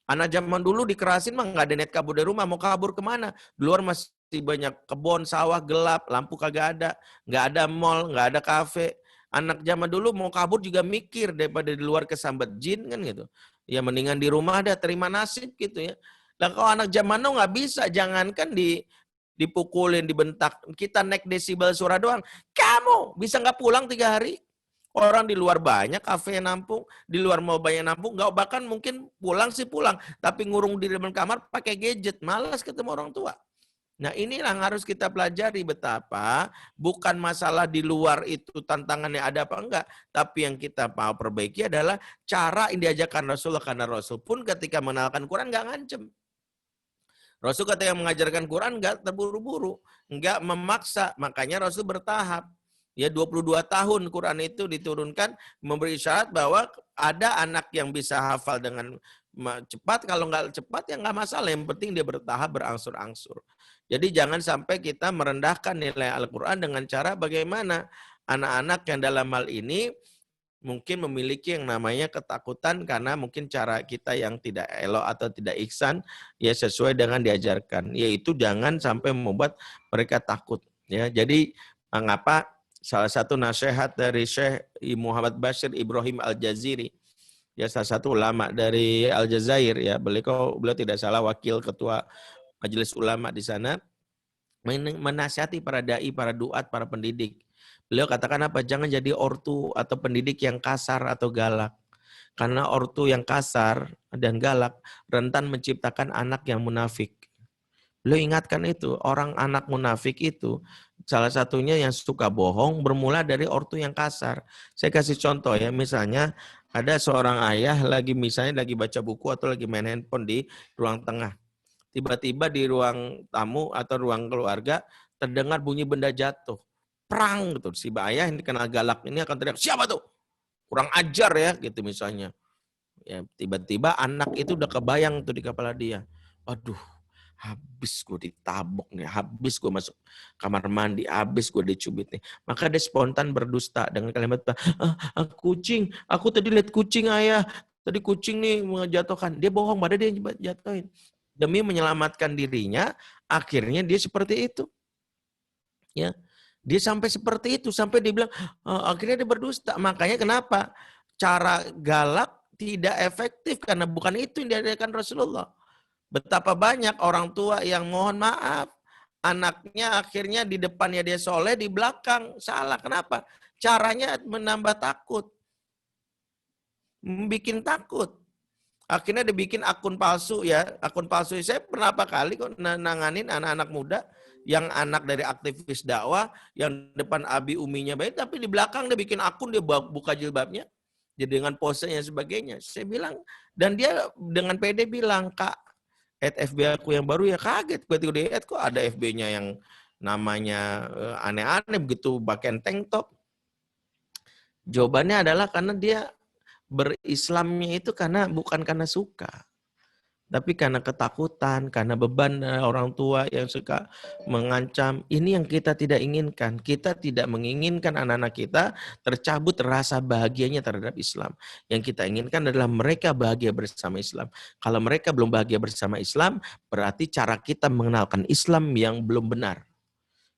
Anak zaman dulu dikerasin mah nggak ada niat kabur dari rumah. Mau kabur kemana? Di luar masih banyak kebun, sawah, gelap, lampu kagak ada. Nggak ada mall, nggak ada kafe. Anak zaman dulu mau kabur juga mikir daripada di luar kesambet jin kan gitu. Ya mendingan di rumah ada terima nasib gitu ya. Dan kalau anak zaman now nggak bisa, jangankan di dipukulin, dibentak. Kita naik desibel suara doang. Kamu bisa nggak pulang 3 hari? Orang di luar banyak kafe yang nampung, di luar mau banyak nampung, nggak bahkan mungkin pulang sih pulang, tapi ngurung di dalam kamar pakai gadget, malas ketemu orang tua. Nah inilah yang harus kita pelajari betapa bukan masalah di luar itu tantangannya ada apa enggak, tapi yang kita mau perbaiki adalah cara yang diajarkan Rasulullah, karena Rasul pun ketika mengenalkan Quran nggak ngancem. Rasul ketika mengajarkan Quran nggak terburu-buru, nggak memaksa, makanya Rasul bertahap. Ya 22 tahun Quran itu diturunkan, memberi isyarat bahwa ada anak yang bisa hafal dengan cepat, kalau nggak cepat ya nggak masalah, yang penting dia bertahap, berangsur-angsur. Jadi jangan sampai kita merendahkan nilai Al-Quran dengan cara bagaimana anak-anak yang dalam hal ini mungkin memiliki yang namanya ketakutan karena mungkin cara kita yang tidak elok atau tidak ihsan ya sesuai dengan diajarkan, yaitu jangan sampai membuat mereka takut ya. Jadi mengapa salah satu nasihat dari Syekh Muhammad Bashir Ibrahim Al-Jaziri, ya salah satu ulama dari Aljazair ya, beliau tidak salah wakil ketua majelis ulama di sana, menasihati para dai, para duat, para pendidik. Beliau katakan apa? Jangan jadi ortu atau pendidik yang kasar atau galak. Karena ortu yang kasar dan galak rentan menciptakan anak yang munafik. Beliau ingatkan itu, orang anak munafik itu salah satunya yang suka bohong bermula dari ortu yang kasar. Saya kasih contoh ya, misalnya ada seorang ayah misalnya lagi baca buku atau lagi main handphone di ruang tengah. Tiba-tiba di ruang tamu atau ruang keluarga terdengar bunyi benda jatuh. Prang gitu. Si ayah yang dikenal galak ini akan teriak, siapa tuh? Kurang ajar ya gitu misalnya. Ya, tiba-tiba anak itu udah kebayang tuh di kepala dia. Waduh, habis gue ditabok nih, habis gue masuk kamar mandi, habis gue dicubit nih. Maka dia spontan berdusta dengan kalimat, kucing, aku tadi lihat kucing ayah, tadi kucing nih menjatuhkan. Dia bohong, padahal dia jatuhin. Demi menyelamatkan dirinya, akhirnya dia seperti itu. Ya, dia sampai seperti itu, sampai dia bilang, akhirnya dia berdusta. Makanya kenapa? Cara galak tidak efektif, karena bukan itu yang diajarkan Rasulullah. Betapa banyak orang tua yang mohon maaf, anaknya akhirnya di depannya dia soleh, di belakang salah. Kenapa? Caranya menambah takut. Bikin takut. Akhirnya dibikin akun palsu ya. Akun palsu saya berapa kali kok nanganin anak-anak muda yang anak dari aktivis dakwah, yang depan abi uminya baik, tapi di belakang dia bikin akun, dia buka jilbabnya. Jadi dengan posenya sebagainya. Saya bilang, dan dia dengan pede bilang, Kak, FB aku yang baru ya, kaget. Ketika dia kok ada FB-nya yang namanya aneh-aneh begitu, pakaian tank top. Jawabannya adalah karena dia berislamnya itu bukan karena suka, tapi karena ketakutan, karena beban orang tua yang suka mengancam. Ini yang kita tidak inginkan. Kita tidak menginginkan anak-anak kita tercabut rasa bahagianya terhadap Islam. Yang kita inginkan adalah mereka bahagia bersama Islam. Kalau mereka belum bahagia bersama Islam, berarti cara kita mengenalkan Islam yang belum benar.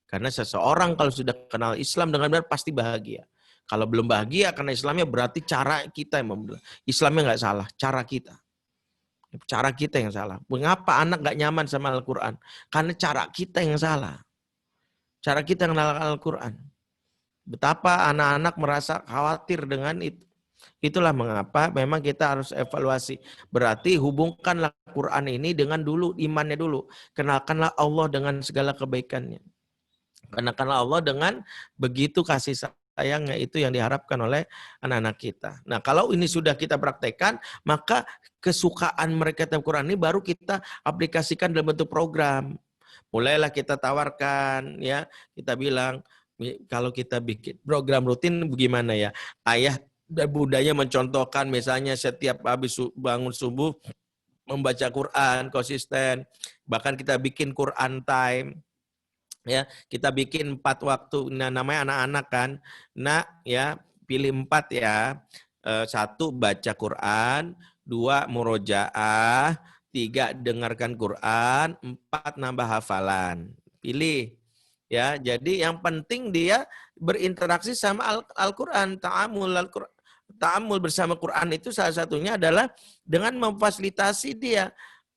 Karena seseorang kalau sudah kenal Islam dengan benar pasti bahagia. Kalau belum bahagia karena Islamnya, berarti cara kita yang membelah. Islamnya nggak salah, cara kita. Cara kita yang salah. Mengapa anak nggak nyaman sama Al-Quran? Karena cara kita yang salah. Cara kita mengenal Al-Quran. Betapa anak-anak merasa khawatir dengan itu. Itulah mengapa memang kita harus evaluasi. Berarti hubungkanlah Quran ini dengan dulu, imannya dulu. Kenalkanlah Allah dengan segala kebaikannya. Kenalkanlah Allah dengan begitu kasih sayangnya, itu yang diharapkan oleh anak-anak kita. Nah, kalau ini sudah kita praktekkan, maka kesukaan mereka terhadap Quran ini baru kita aplikasikan dalam bentuk program. Mulailah kita tawarkan, ya, kita bilang, kalau kita bikin program rutin bagaimana ya? Ayah dan bundanya mencontohkan misalnya setiap habis bangun subuh membaca Quran konsisten. Bahkan kita bikin Quran time. Ya, kita bikin 4 waktu. Nah, namanya anak-anak kan. Nah, ya, pilih 4 ya. 1 baca Quran, 2 murojaah, 3 dengarkan Quran, 4 nambah hafalan. Pilih. Ya, jadi yang penting dia berinteraksi sama Al-Quran, ta'amul bersama Quran itu salah satunya adalah dengan memfasilitasi dia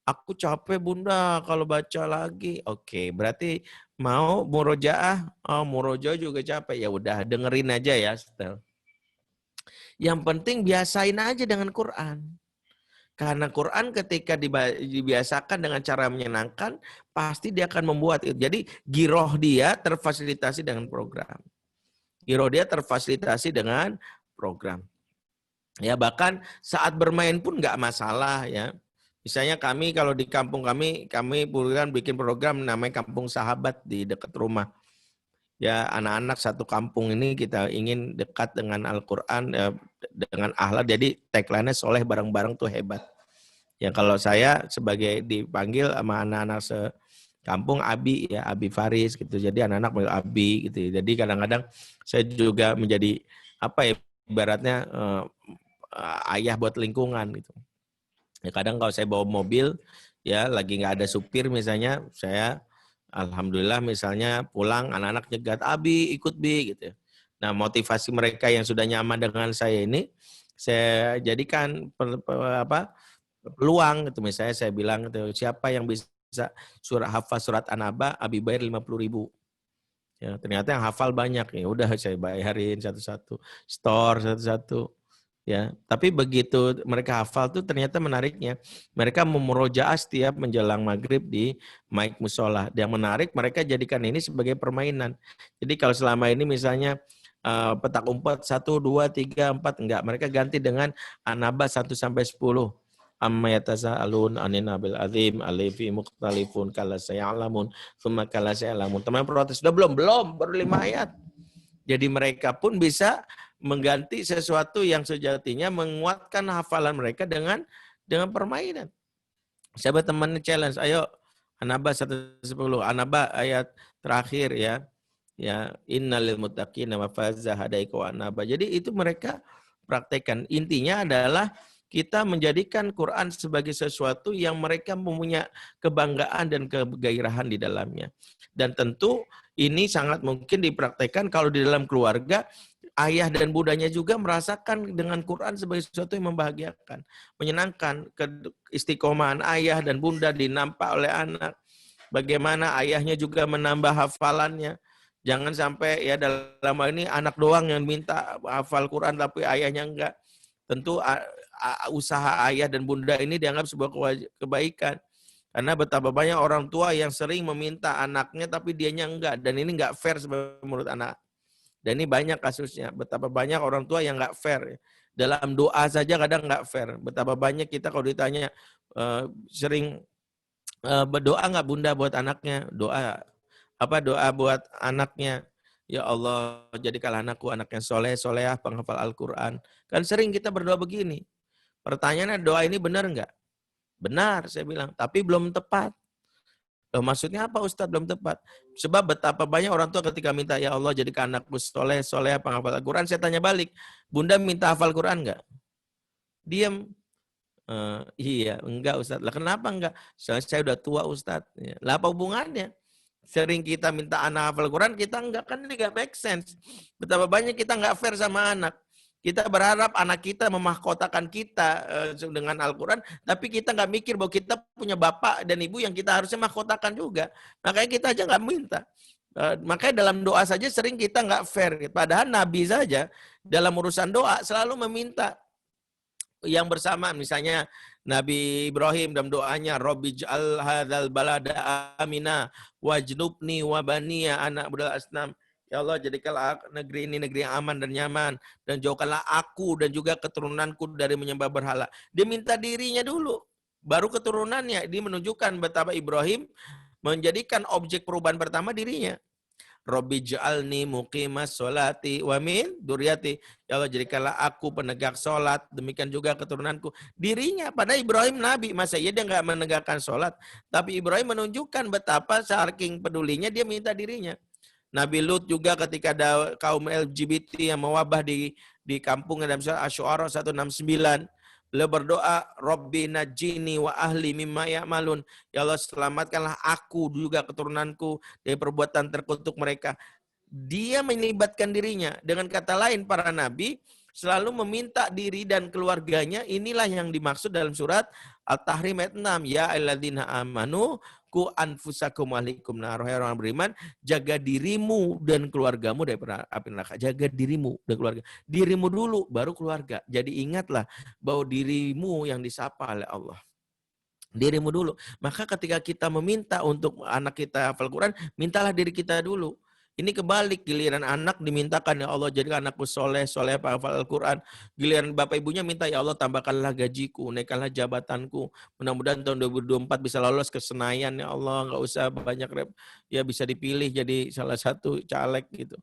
Aku capek bunda kalau baca lagi. Oke, berarti mau murojaah? Oh, murojaah juga capek. Ya udah dengerin aja ya, Stel. Yang penting biasain aja dengan Quran. Karena Quran ketika dibiasakan dengan cara menyenangkan, pasti dia akan membuat itu. Jadi giroh dia terfasilitasi dengan program. Giroh dia terfasilitasi dengan program. Ya bahkan saat bermain pun nggak masalah ya. Misalnya kami kalau di kampung kami bikin program namanya Kampung Sahabat di dekat rumah. Ya anak-anak satu kampung ini kita ingin dekat dengan Al-Quran, dengan akhlak. Jadi tagline-nya soleh bareng-bareng tuh hebat. Ya kalau saya sebagai dipanggil sama anak-anak sekampung Abi ya, Abi Faris gitu. Jadi anak-anak panggil Abi gitu. Jadi kadang-kadang saya juga menjadi apa ya ibaratnya ayah buat lingkungan gitu. Ya kadang kalau saya bawa mobil ya lagi nggak ada supir misalnya, saya alhamdulillah misalnya pulang anak-anak nyegat Abi ikut Bi gitu. Nah, motivasi mereka yang sudah nyaman dengan saya ini saya jadikan peluang gitu, misalnya saya bilang gitu, siapa yang bisa hafal surat An-Naba, Abi bayar 50.000. Ya, ternyata yang hafal banyak, ya udah saya bayarin satu-satu, store satu-satu. Ya, tapi begitu mereka hafal tuh ternyata menariknya, mereka memurojaah setiap menjelang maghrib di mic musola. Yang menarik mereka jadikan ini sebagai permainan. Jadi kalau selama ini misalnya petak umpet 1, 2, 3, 4 enggak, mereka ganti dengan An-Naba 1 sampai 10. Amma yatasaalun anin nabil azim alifi mukhtalifun kala sayalamun thumma kala sayalamun. Teman protes, sudah belum baru 5 ayat. Jadi mereka pun bisa mengganti sesuatu yang sejatinya menguatkan hafalan mereka dengan permainan. Saya teman challenge, ayo An-Naba 110, An-Naba ayat terakhir ya. Ya, innalil muttaqina mafaza hadaika wa An-Naba. Jadi itu mereka praktekkan. Intinya adalah kita menjadikan Quran sebagai sesuatu yang mereka mempunyai kebanggaan dan kegairahan di dalamnya. Dan tentu ini sangat mungkin dipraktekkan kalau di dalam keluarga ayah dan bundanya juga merasakan dengan Quran sebagai sesuatu yang membahagiakan, menyenangkan. Istiqomahan ayah dan bunda dinampak oleh anak. Bagaimana ayahnya juga menambah hafalannya. Jangan sampai ya dalam hal ini anak doang yang minta hafal Quran tapi ayahnya enggak. Tentu usaha ayah dan bunda ini dianggap sebuah kebaikan. Karena betapa banyak orang tua yang sering meminta anaknya tapi dianya enggak. Dan ini enggak fair menurut anak. Dan ini banyak kasusnya. Betapa banyak orang tua yang enggak fair. Dalam doa saja kadang enggak fair. Betapa banyak kita kalau ditanya sering berdoa enggak bunda buat anaknya? Doa. Apa doa buat anaknya? Ya Allah, jadikanlah anakku anak yang soleh, solehah, penghafal Al-Quran. Kan sering kita berdoa begini. Pertanyaannya doa ini benar enggak? Benar, saya bilang. Tapi belum tepat. Loh, maksudnya apa Ustadz belum tepat? Sebab betapa banyak orang tua ketika minta, ya Allah jadikan anakku soleh, soleh, penghafal Al-Quran. Saya tanya balik, bunda minta hafal Quran enggak? Diam. Iya, enggak Ustadz. Lah kenapa enggak? Soalnya saya udah tua Ustadz. Ya. Lah apa hubungannya? Sering kita minta anak hafal Quran, kita enggak, kan ini enggak make sense. Betapa banyak kita enggak fair sama anak. Kita berharap anak kita memahkotakan kita dengan Al-Quran, tapi kita nggak mikir bahwa kita punya bapak dan ibu yang kita harusnya mahkotakan juga. Makanya kita aja nggak minta. Makanya dalam doa saja sering kita nggak fair. Padahal Nabi saja dalam urusan doa selalu meminta yang bersamaan. Misalnya Nabi Ibrahim dalam doanya, Rabbi ja'al hadzal balada amina wajnubni wa baniya anak budal asnam. Ya Allah, jadikanlah negeri ini negeri yang aman dan nyaman. Dan jauhkanlah aku dan juga keturunanku dari menyembah berhala. Dia minta dirinya dulu. Baru keturunannya. Dia menunjukkan betapa Ibrahim menjadikan objek perubahan pertama dirinya. Rabbi ja'alni muqimas sholati wa min dzurriyyati. Ya Allah, jadikanlah aku penegak sholat, demikian juga keturunanku. Dirinya, pada Ibrahim Nabi, masa iya dia nggak menegakkan sholat? Tapi Ibrahim menunjukkan betapa saking pedulinya dia minta dirinya. Nabi Lut juga ketika ada kaum LGBT yang mewabah di kampungnya dalam surah Asy-Syu'ara 169. Beliau berdoa, Rabbi najini wa ahli mimma ya'malun. Ya Allah, selamatkanlah aku juga keturunanku dari perbuatan terkutuk mereka. Dia melibatkan dirinya. Dengan kata lain, para nabi selalu meminta diri dan keluarganya. Inilah yang dimaksud dalam surat At-Tahrim ayat 6. Ya ayyuhalladzina amanu ku anfusakum ahlikum nar. Hai orang beriman, jaga dirimu dan keluargamu dari api neraka. Jaga dirimu dan keluarga. Dirimu dulu, baru keluarga. Jadi ingatlah bahwa dirimu yang disapa oleh Allah. Dirimu dulu. Maka ketika kita meminta untuk anak kita hafal Quran, mintalah diri kita dulu. Ini kebalik, giliran anak dimintakan, ya Allah jadikan anakku soleh hafal Al-Quran. Giliran bapak ibunya minta, ya Allah tambahkanlah gajiku, naikkanlah jabatanku. Mudah-mudahan tahun 2024 bisa lolos ke Senayan, ya Allah, nggak usah banyak ya bisa dipilih jadi salah satu caleg gitu.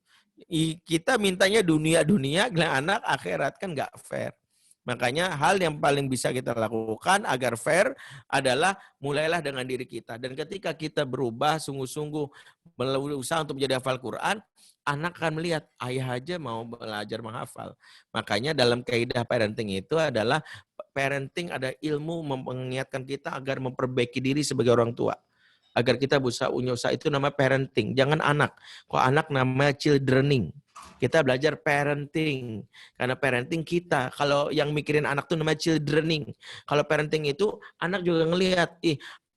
Kita mintanya dunia, anak akhirat, kan nggak fair. Makanya hal yang paling bisa kita lakukan agar fair adalah mulailah dengan diri kita. Dan ketika kita berubah sungguh-sungguh berusaha untuk menjadi hafal Quran, anak akan melihat ayah aja mau belajar menghafal. Makanya dalam kaidah parenting itu adalah parenting ada ilmu mengingatkan kita agar memperbaiki diri sebagai orang tua. Agar kita bisa usaha itu namanya parenting. Jangan anak. Kok anak namanya childrening. Kita belajar parenting. Karena parenting kita. Kalau yang mikirin anak tuh namanya childrening. Kalau parenting itu anak juga ngelihat.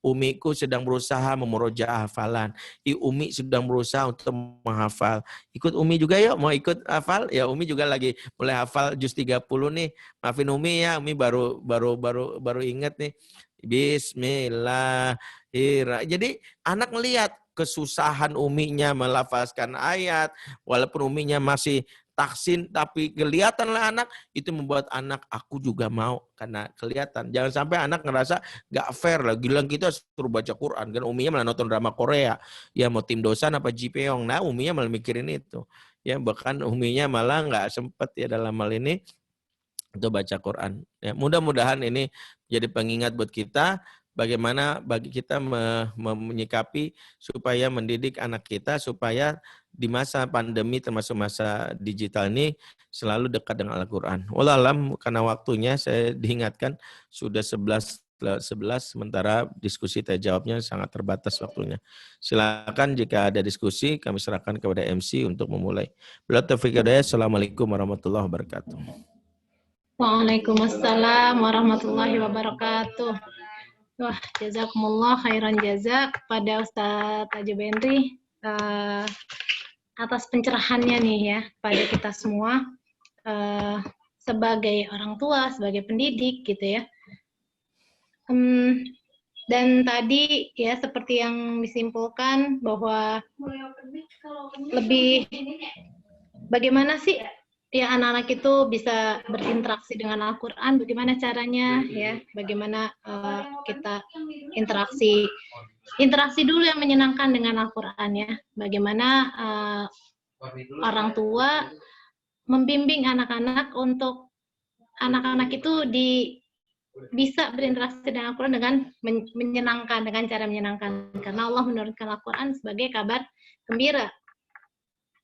Umiku sedang berusaha memurojaah hafalan. Umi sedang berusaha untuk menghafal. Ikut Umi juga yuk. Mau ikut hafal? Ya Umi juga lagi mulai hafal juz 30 nih. Maafin Umi ya. Umi baru ingat nih. Bismillahirrahmanirrahim. Jadi anak melihat kesusahan uminya melafazkan ayat, walaupun uminya masih taksin, tapi kelihatanlah anak, itu membuat anak, aku juga mau, karena kelihatan. Jangan sampai anak ngerasa gak fair lah, gila kita suruh baca Quran, kan uminya malah nonton drama Korea, ya mau Tim Dosan apa Ji Peong, nah uminya malah mikirin itu. Ya bahkan uminya malah gak sempet ya dalam hal ini, untuk baca Quran. Ya, mudah-mudahan ini jadi pengingat buat kita, bagaimana bagi kita menyikapi supaya mendidik anak kita supaya di masa pandemi termasuk masa digital ini selalu dekat dengan Al-Quran. Wallahualam, karena waktunya saya diingatkan sudah 11 sementara diskusi tanya jawabnya sangat terbatas waktunya. Silakan jika ada diskusi kami serahkan kepada MC untuk memulai. Billahi taufiq wal hidayah. Assalamualaikum warahmatullahi wabarakatuh. Waalaikumsalam warahmatullahi wabarakatuh. Wah, jazakumullah khairan jazak kepada Ustadz Haji Benri atas pencerahannya nih ya pada kita semua sebagai orang tua, sebagai pendidik gitu ya. Dan tadi ya seperti yang disimpulkan bahwa lebih bagaimana sih ya anak-anak itu bisa berinteraksi dengan Al-Quran, bagaimana caranya ya, bagaimana kita interaksi dulu yang menyenangkan dengan Al-Quran ya, bagaimana orang tua membimbing anak-anak untuk anak-anak itu bisa berinteraksi dengan Al-Quran dengan menyenangkan, dengan cara menyenangkan, karena Allah menurunkan Al-Quran sebagai kabar gembira.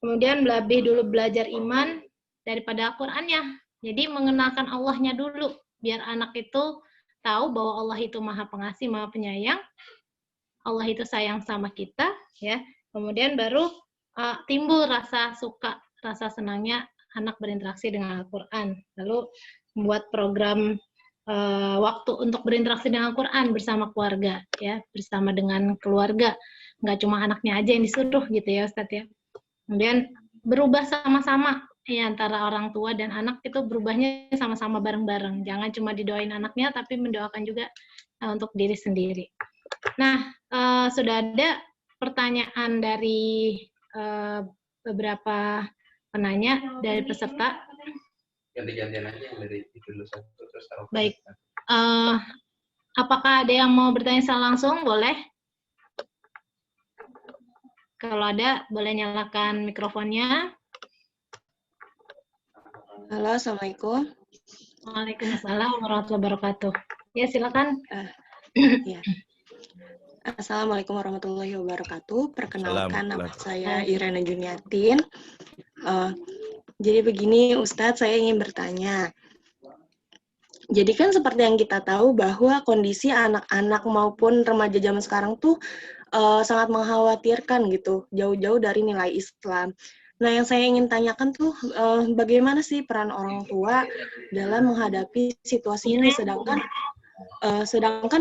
Kemudian lebih dulu belajar iman daripada Al-Qur'annya. Jadi mengenalkan Allahnya dulu, biar anak itu tahu bahwa Allah itu Maha Pengasih, Maha Penyayang. Allah itu sayang sama kita, ya. Kemudian baru timbul rasa suka, rasa senangnya anak berinteraksi dengan Al-Qur'an. Lalu membuat program waktu untuk berinteraksi dengan Al-Qur'an bersama keluarga, ya, bersama dengan keluarga. Nggak cuma anaknya aja yang disuruh gitu ya, Ustadz ya. Kemudian berubah sama-sama. Ya, antara orang tua dan anak itu berubahnya sama-sama bareng-bareng. Jangan cuma didoain anaknya, tapi mendoakan juga untuk diri sendiri. Nah, sudah ada pertanyaan dari beberapa penanya, dari peserta. Ganti-gantian aja yang dari dulu satu terus taruh. Baik. Apakah ada yang mau bertanya secara langsung? Boleh. Kalau ada, boleh nyalakan mikrofonnya. Halo, Assalamualaikum. Waalaikumsalam warahmatullahi wabarakatuh. Ya, silakan. Ya. Assalamualaikum warahmatullahi wabarakatuh. Perkenalkan, nama saya Irena Juniatin. Jadi begini, Ustadz, saya ingin bertanya. Jadi kan seperti yang kita tahu bahwa kondisi anak-anak maupun remaja zaman sekarang tuh sangat mengkhawatirkan gitu, jauh-jauh dari nilai Islam. Nah, yang saya ingin tanyakan tuh, bagaimana sih peran orang tua dalam menghadapi situasi ini, sedangkan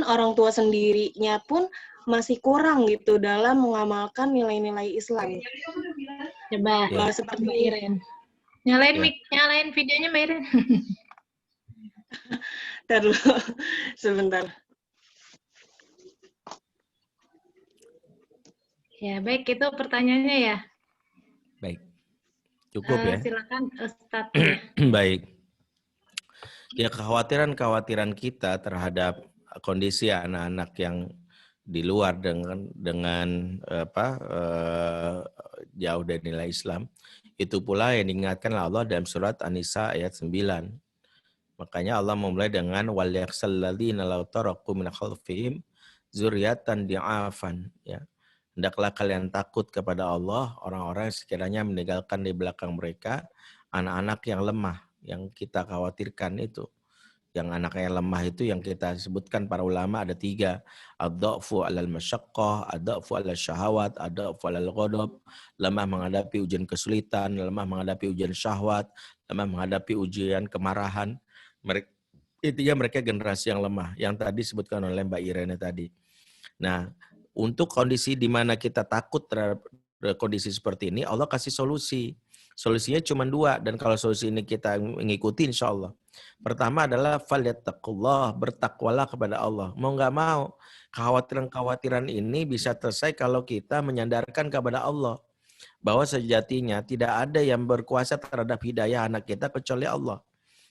orang tua sendirinya pun masih kurang gitu dalam mengamalkan nilai-nilai Islam. Coba Seperti Mbak Iren. Nyalain nyalain videonya Mbak Iren. Ntar dulu, sebentar. Ya, baik, itu pertanyaannya ya. Baik. Cukup ya. Silakan Ustadz ya. Baik. Ya, kekhawatiran kita terhadap kondisi anak-anak yang di luar dengan jauh dari nilai Islam, itu pula yang diingatkan Allah dalam surat An-Nisa ayat 9. Makanya Allah memulai dengan wal yakhshal ladzina law taraku min khalfihim dzurriyyatan di'afan, ya. Hendaklah kalian takut kepada Allah, orang-orang yang sekiranya meninggalkan di belakang mereka anak-anak yang lemah, yang kita khawatirkan itu. Yang anaknya lemah itu yang kita sebutkan para ulama ada 3. Ad-dha'fu 'alal masyaqqah, ad-dha'fu 'alal syahawat, ad-dha'fu 'alal ghadab. Lemah menghadapi ujian kesulitan, lemah menghadapi ujian syahwat, lemah menghadapi ujian kemarahan. Mereka generasi yang lemah, yang tadi disebutkan oleh Mbak Irene tadi. Nah, untuk kondisi di mana kita takut terhadap kondisi seperti ini, Allah kasih solusi. Solusinya cuma 2, dan kalau solusi ini kita mengikuti insya Allah. Pertama adalah falyattaqullah, bertakwalah kepada Allah. Mau nggak mau, kekhawatiran-kekhawatiran ini bisa selesai kalau kita menyandarkan kepada Allah. Bahwa sejatinya tidak ada yang berkuasa terhadap hidayah anak kita kecuali Allah.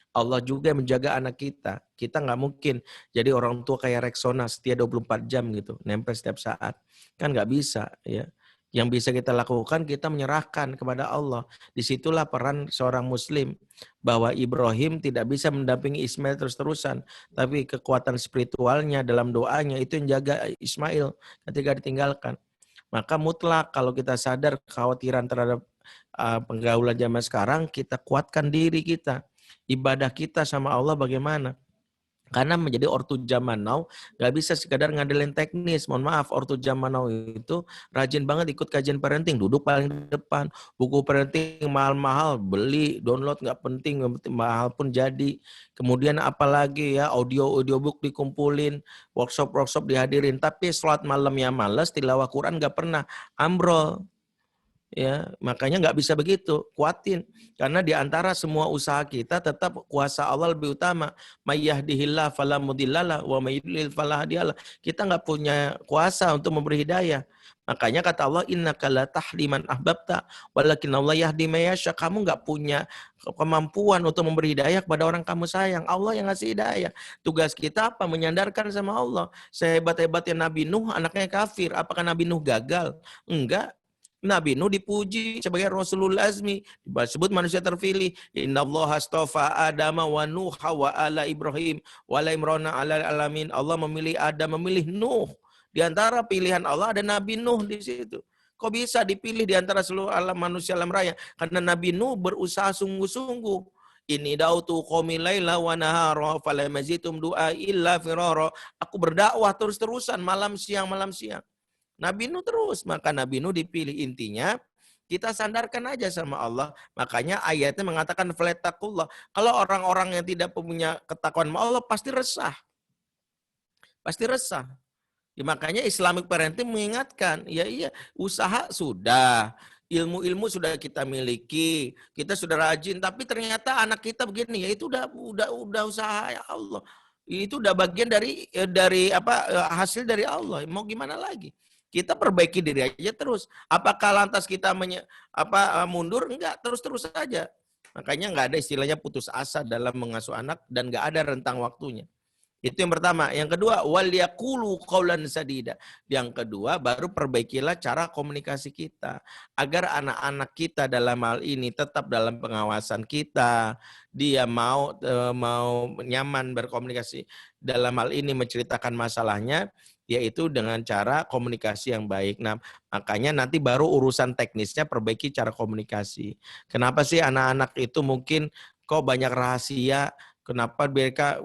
Allah juga menjaga anak kita. Kita nggak mungkin jadi orang tua kayak Rexona setia 24 jam gitu, nempel setiap saat. Kan nggak bisa ya. Yang bisa kita lakukan, kita menyerahkan kepada Allah. Disitulah peran seorang muslim. Bahwa Ibrahim tidak bisa mendampingi Ismail terus-terusan. Tapi kekuatan spiritualnya dalam doanya itu yang jaga Ismail ketika ditinggalkan. Maka mutlak kalau kita sadar kekhawatiran terhadap penggaulan zaman sekarang, kita kuatkan diri kita. Ibadah kita sama Allah bagaimana? Karena menjadi ortu zaman now, gak bisa sekadar ngandelin teknis. Mohon maaf, ortu zaman now itu rajin banget ikut kajian parenting. Duduk paling depan. Buku parenting mahal-mahal, beli, download gak penting, mahal pun jadi. Kemudian apalagi ya, audiobook dikumpulin, workshop dihadirin. Tapi sholat malam ya malas, tilawah Quran gak pernah. Ambrol. Ya, makanya nggak bisa begitu, kuatin. Karena di antara semua usaha kita tetap kuasa Allah lebih utama. Mayyahdihillah fala mudhillalah wa mayyudlil fala hadiyalah. Kita nggak punya kuasa untuk memberi hidayah. Makanya kata Allah, innaka la tahdi man ahbabta walakin Allah yahdi may yasha. Kamu nggak punya kemampuan untuk memberi hidayah kepada orang kamu sayang. Allah yang ngasih hidayah. Tugas kita apa? Menyandarkan sama Allah. Sehebat-hebatnya Nabi Nuh, anaknya kafir. Apakah Nabi Nuh gagal? Enggak. Nabi Nuh dipuji sebagai Rasulul Azmi, disebut manusia terpilih. Innallaha astafa Adama wa Nuha wa ala Ibrahim wa ala Imrana ala alamin. Allah memilih Adam, memilih Nuh. Di antara pilihan Allah ada Nabi Nuh di situ. Kok bisa dipilih di antara seluruh alam manusia alam raya? Karena Nabi Nuh berusaha sungguh-sungguh. Ini dautu qaumi laila wa nahara falam yazitum du'a illa firara. Aku berdakwah terus-terusan malam siang. Nabi Nuh terus, maka Nabi Nuh dipilih. Intinya kita sandarkan aja sama Allah. Makanya ayatnya mengatakan falattaqullah. Kalau orang-orang yang tidak punya ketakwaan sama Allah pasti resah. Ya, makanya Islamic parenting mengingatkan, ya iya, usaha sudah, ilmu-ilmu sudah kita miliki, kita sudah rajin, tapi ternyata anak kita begini, ya itu udah usaha ya Allah. Itu udah bagian dari hasil dari Allah. Mau gimana lagi? Kita perbaiki diri aja terus. Apakah lantas kita mundur? Enggak, terus saja. Makanya enggak ada istilahnya putus asa dalam mengasuh anak dan enggak ada rentang waktunya. Itu yang pertama. Yang kedua, wal yaqulu qaulan sadida. Yang kedua, baru perbaikilah cara komunikasi kita agar anak-anak kita dalam hal ini tetap dalam pengawasan kita. Dia mau nyaman berkomunikasi dalam hal ini, menceritakan masalahnya, yaitu dengan cara komunikasi yang baik. Nah, makanya nanti baru urusan teknisnya perbaiki cara komunikasi. Kenapa sih anak-anak itu mungkin kok banyak rahasia? Kenapa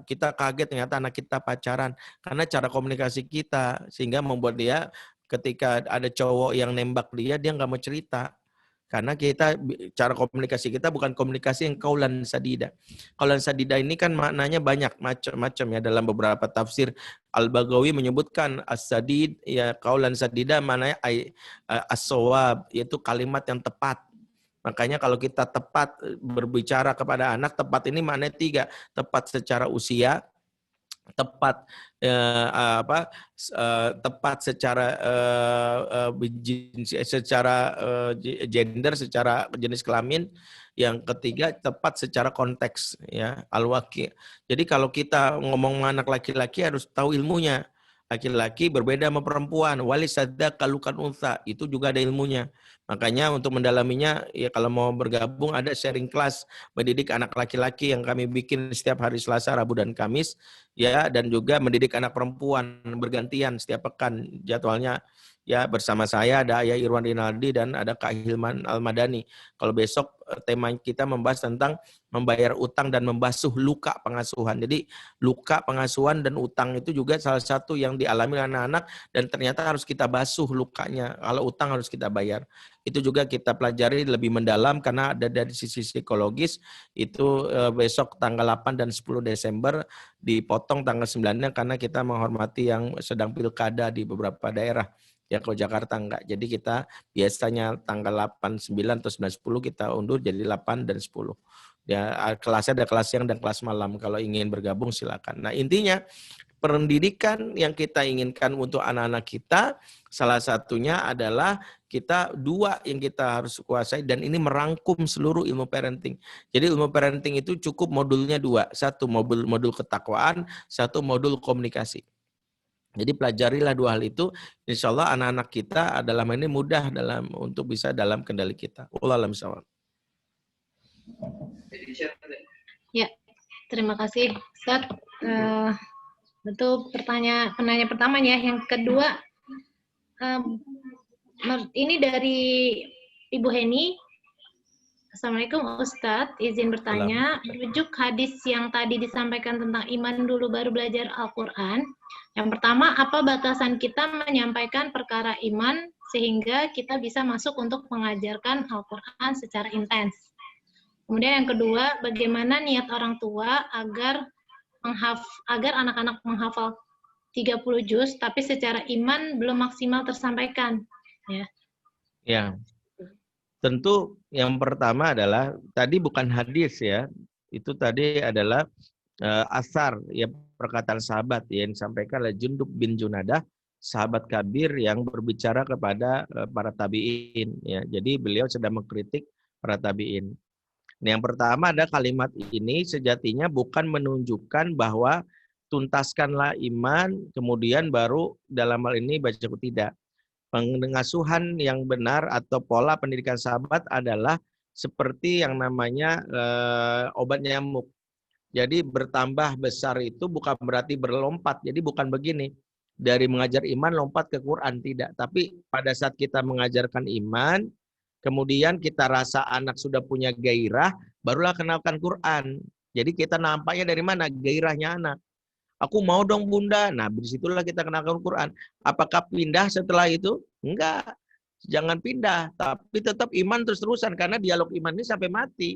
kita kaget ternyata anak kita pacaran? Karena cara komunikasi kita, sehingga membuat dia ketika ada cowok yang nembak dia nggak mau cerita. Karena cara komunikasi kita bukan komunikasi yang qaulan sadida. Qaulan sadida ini kan maknanya banyak macam-macam ya, dalam beberapa tafsir. Al-Baghawi menyebutkan as-sadid ya qaulan sadida maknanya as-shawab, yaitu kalimat yang tepat. Makanya kalau kita tepat berbicara kepada anak, tepat ini maknanya 3, tepat secara usia, tepat tepat secara gender, secara jenis kelamin. Yang ketiga, tepat secara konteks ya, al-waqi'. Jadi kalau kita ngomong anak laki-laki harus tahu ilmunya. Laki-laki berbeda sama perempuan. Walisadda kalukan unsa, itu juga ada ilmunya. Makanya untuk mendalaminya ya kalau mau bergabung ada sharing class mendidik anak laki-laki yang kami bikin setiap hari Selasa, Rabu dan Kamis ya, dan juga mendidik anak perempuan bergantian setiap pekan jadwalnya ya, bersama saya ada Ayah Irwan Rinaldi dan ada Kak Hilman Al-Madani. Kalau besok tema kita membahas tentang membayar utang dan membasuh luka pengasuhan. Jadi luka pengasuhan dan utang itu juga salah satu yang dialami anak-anak dan ternyata harus kita basuh lukanya. Kalau utang harus kita bayar. Itu juga kita pelajari lebih mendalam karena ada dari sisi psikologis. Itu besok tanggal 8 dan 10 Desember, dipotong tanggal 9-nya karena kita menghormati yang sedang pilkada di beberapa daerah. Ya kalau Jakarta enggak. Jadi kita biasanya tanggal 8, 9 atau 9, 10 kita undur jadi 8 dan 10. Ya kelasnya ada kelas siang dan kelas malam. Kalau ingin bergabung silakan. Nah, intinya pendidikan yang kita inginkan untuk anak-anak kita salah satunya adalah kita 2 yang kita harus kuasai, dan ini merangkum seluruh ilmu parenting. Jadi ilmu parenting itu cukup modulnya 2. 1 modul ketakwaan, 1 modul komunikasi. Jadi pelajarilah 2 hal itu, insya Allah anak-anak kita adalah ini mudah untuk bisa dalam kendali kita. Wallahu a'lam bishawab. Ya, terima kasih Ustaz. Itu penanya pertamanya. Yang kedua, ini dari Ibu Heni. Assalamualaikum Ustadz, izin bertanya, merujuk hadis yang tadi disampaikan tentang iman dulu baru belajar Al-Quran. Yang pertama, apa batasan kita menyampaikan perkara iman sehingga kita bisa masuk untuk mengajarkan Al-Quran secara intens? Kemudian yang kedua, bagaimana niat orang tua agar anak-anak menghafal 30 juz, tapi secara iman belum maksimal tersampaikan? Ya. Tentu yang pertama adalah tadi bukan hadis ya, itu tadi adalah asar ya, perkataan sahabat yang disampaikan oleh Jundub bin Junadah, sahabat kabir yang berbicara kepada para tabi'in ya. Jadi beliau sedang mengkritik para tabi'in. Yang pertama ada kalimat ini sejatinya bukan menunjukkan bahwa tuntaskanlah iman kemudian baru dalam hal ini baca tidak. Pengasuhan yang benar atau pola pendidikan sahabat adalah seperti yang namanya obat nyamuk. Jadi bertambah besar itu bukan berarti berlompat. Jadi bukan begini, dari mengajar iman lompat ke Quran, tidak. Tapi pada saat kita mengajarkan iman, kemudian kita rasa anak sudah punya gairah, barulah kenalkan Quran. Jadi kita nampaknya dari mana gairahnya anak. Aku mau dong bunda. Nah, disitulah kita kenalkan Quran. Apakah pindah setelah itu? Enggak. Jangan pindah. Tapi tetap iman terus-terusan. Karena dialog iman ini sampai mati.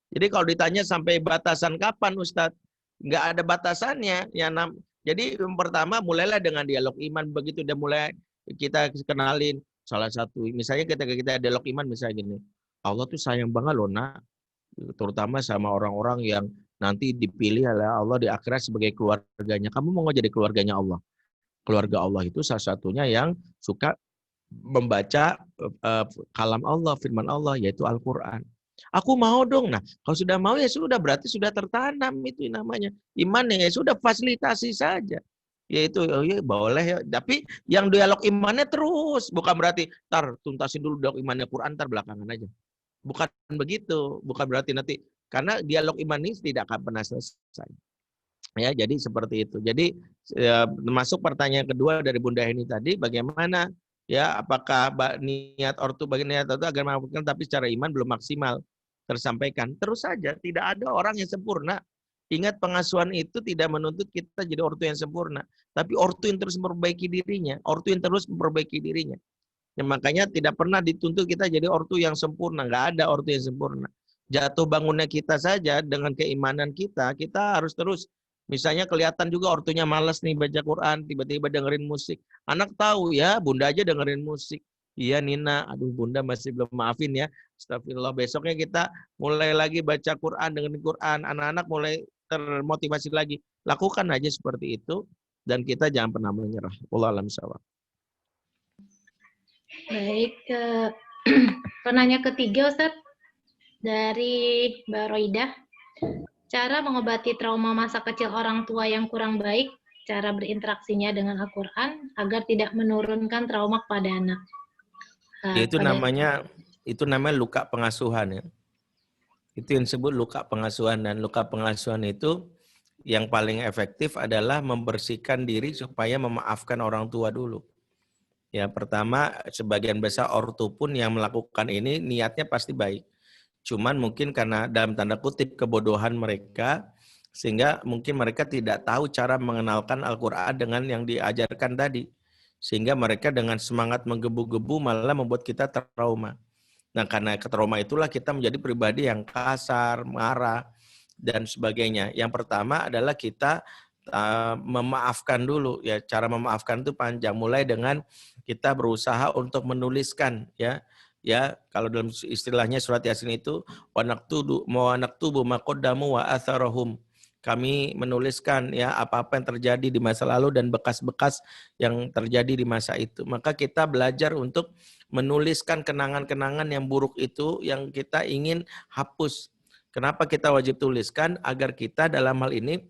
Jadi kalau ditanya sampai batasan kapan Ustadz? Enggak ada batasannya. Jadi yang pertama mulailah dengan dialog iman. Begitu udah mulai kita kenalin salah satu. Misalnya ketika kita dialog iman misalnya gini. Allah tuh sayang banget loh nak. Terutama sama orang-orang yang nanti dipilih oleh Allah di akhirat sebagai keluarganya. Kamu mau nggak jadi keluarganya Allah? Keluarga Allah itu salah satunya yang suka membaca kalam Allah, firman Allah, yaitu Al-Quran. Aku mau dong. Nah, kalau sudah mau ya sudah, berarti sudah tertanam itu namanya. Iman ya sudah fasilitasi saja. Yaitu ya boleh ya. Tapi yang dialog imannya terus. Bukan berarti, tuntasin dulu dialog imannya Quran, belakangan aja. Bukan begitu. Bukan berarti nanti. Karena dialog iman ini tidak akan pernah selesai. Ya, jadi seperti itu. Jadi masuk pertanyaan kedua dari Bunda Heni tadi, bagaimana ya apakah niat ortu bagian niat ortu agar mengamalkan tapi secara iman belum maksimal tersampaikan. Terus saja, tidak ada orang yang sempurna. Ingat, pengasuhan itu tidak menuntut kita jadi ortu yang sempurna, tapi ortu yang terus memperbaiki dirinya, ortu yang terus memperbaiki dirinya. Ya, makanya tidak pernah dituntut kita jadi ortu yang sempurna. Nggak ada ortu yang sempurna. Jatuh bangunnya kita saja dengan keimanan kita, kita harus terus. Misalnya kelihatan juga ortunya malas nih baca Quran, tiba-tiba dengerin musik. Anak tahu ya, bunda aja dengerin musik. Iya Nina, aduh bunda masih belum maafin ya. Astagfirullah, besoknya kita mulai lagi baca Quran, dengerin Quran. Anak-anak mulai termotivasi lagi. Lakukan aja seperti itu. Dan kita jangan pernah menyerah. Wallahu a'lam bishawab. Baik, penanya ketiga Ustaz dari Mbak Roidah. Cara mengobati trauma masa kecil orang tua yang kurang baik, cara berinteraksinya dengan Al-Quran agar tidak menurunkan trauma kepada anak. Ya, itu namanya luka pengasuhan ya. Itu yang disebut luka pengasuhan, dan luka pengasuhan itu yang paling efektif adalah membersihkan diri supaya memaafkan orang tua dulu. Ya, pertama sebagian besar ortu pun yang melakukan ini niatnya pasti baik. Cuman mungkin karena dalam tanda kutip kebodohan mereka, sehingga mungkin mereka tidak tahu cara mengenalkan Al-Quran dengan yang diajarkan tadi. Sehingga mereka dengan semangat menggebu-gebu malah membuat kita trauma. Nah, karena trauma itulah kita menjadi pribadi yang kasar, marah, dan sebagainya. Yang pertama adalah kita memaafkan dulu. Ya, cara memaafkan itu panjang. Mulai dengan kita berusaha untuk menuliskan, ya. Ya, kalau dalam istilahnya surat Yasin itu wa naktubu ma qaddamu wa atharahum. Kami menuliskan ya apa-apa yang terjadi di masa lalu dan bekas-bekas yang terjadi di masa itu. Maka kita belajar untuk menuliskan kenangan-kenangan yang buruk itu yang kita ingin hapus. Kenapa kita wajib tuliskan? Agar kita dalam hal ini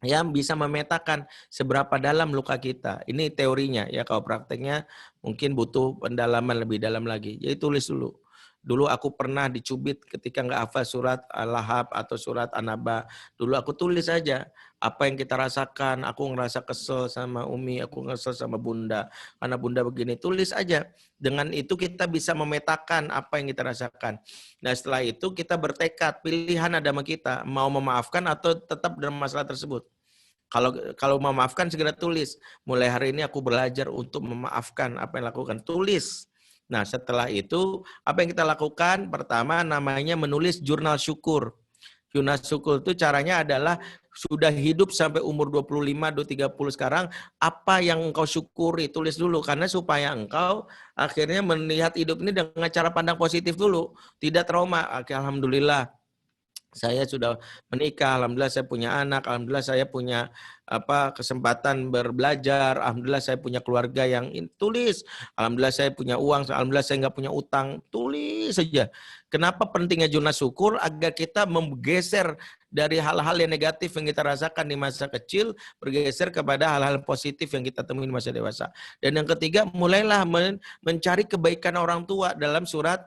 yang bisa memetakan seberapa dalam luka kita. Ini teorinya ya, kalau prakteknya mungkin butuh pendalaman lebih dalam lagi. Jadi tulis dulu. Dulu aku pernah dicubit ketika nggak hafal surat Al-Lahab atau surat An-Naba. Dulu aku tulis aja apa yang kita rasakan. Aku ngerasa kesel sama Umi, aku kesel sama Bunda. Karena Bunda begini, tulis aja. Dengan itu kita bisa memetakan apa yang kita rasakan. Nah setelah itu kita bertekad, pilihan ada sama kita. Mau memaafkan atau tetap dalam masalah tersebut. Kalau memaafkan segera tulis. Mulai hari ini aku belajar untuk memaafkan apa yang lakukan. Tulis. Nah setelah itu apa yang kita lakukan? Pertama namanya menulis jurnal syukur. Jurnal syukur itu caranya adalah sudah hidup sampai umur 25, 30 sekarang, apa yang engkau syukuri, tulis dulu. Karena supaya engkau akhirnya melihat hidup ini dengan cara pandang positif dulu. Tidak trauma. Alhamdulillah. Saya sudah menikah, alhamdulillah saya punya anak, alhamdulillah saya punya kesempatan berbelajar, alhamdulillah saya punya keluarga yang tulis, alhamdulillah saya punya uang, alhamdulillah saya nggak punya utang, tulis saja. Kenapa pentingnya jurnal syukur? Agar kita menggeser dari hal-hal yang negatif yang kita rasakan di masa kecil, bergeser kepada hal-hal positif yang kita temui di masa dewasa. Dan yang ketiga, mulailah mencari kebaikan orang tua. Dalam surat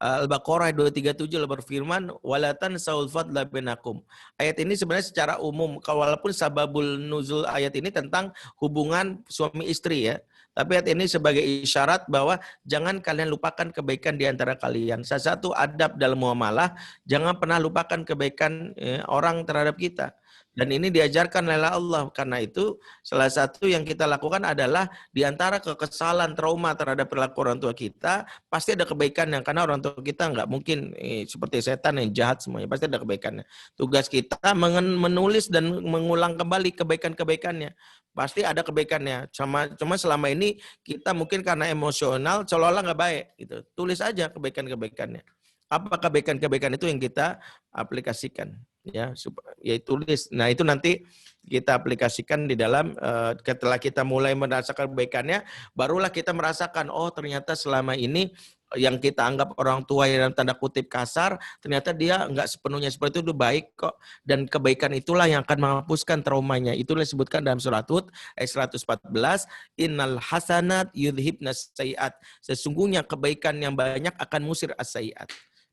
Al-Baqarah 237 berfirman walatan saul fadla bainakum. Ayat ini sebenarnya secara umum, walaupun sababul nuzul ayat ini tentang hubungan suami istri ya. Tapi ayat ini sebagai isyarat bahwa jangan kalian lupakan kebaikan di antara kalian. Salah satu adab dalam muamalah, jangan pernah lupakan kebaikan orang terhadap kita. Dan ini diajarkan oleh Allah. Karena itu salah satu yang kita lakukan adalah di antara kekesalan, trauma terhadap perilaku orang tua kita, pasti ada kebaikannya. Karena orang tua kita nggak mungkin seperti setan yang jahat semuanya. Pasti ada kebaikannya. Tugas kita menulis dan mengulang kembali kebaikan-kebaikannya. Pasti ada kebaikannya. Cuma selama ini kita mungkin karena emosional seolah-olah nggak baik. Gitu. Tulis aja kebaikan-kebaikannya. Apa kebaikan-kebaikan itu yang kita aplikasikan? Ya tulis. Nah itu nanti kita aplikasikan di dalam setelah kita mulai merasakan kebaikannya, barulah kita merasakan oh ternyata selama ini yang kita anggap orang tua yang dalam tanda kutip kasar, ternyata dia enggak sepenuhnya seperti itu baik kok, dan kebaikan itulah yang akan menghapuskan traumanya. Itulah disebutkan dalam surat Hud ayat 114, innal hasanat yudhibnas sayiat. Sesungguhnya kebaikan yang banyak akan musir as-sayiat.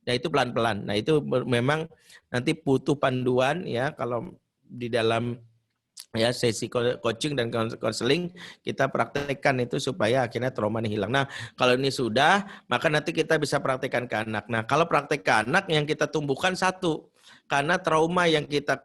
Nah itu pelan-pelan. Nah itu memang nanti butuh panduan ya kalau di dalam ya sesi coaching dan konseling kita praktekkan itu supaya akhirnya trauma ini hilang. Nah, kalau ini sudah, maka nanti kita bisa praktekkan ke anak. Nah, kalau praktek ke anak yang kita tumbuhkan satu, karena trauma yang kita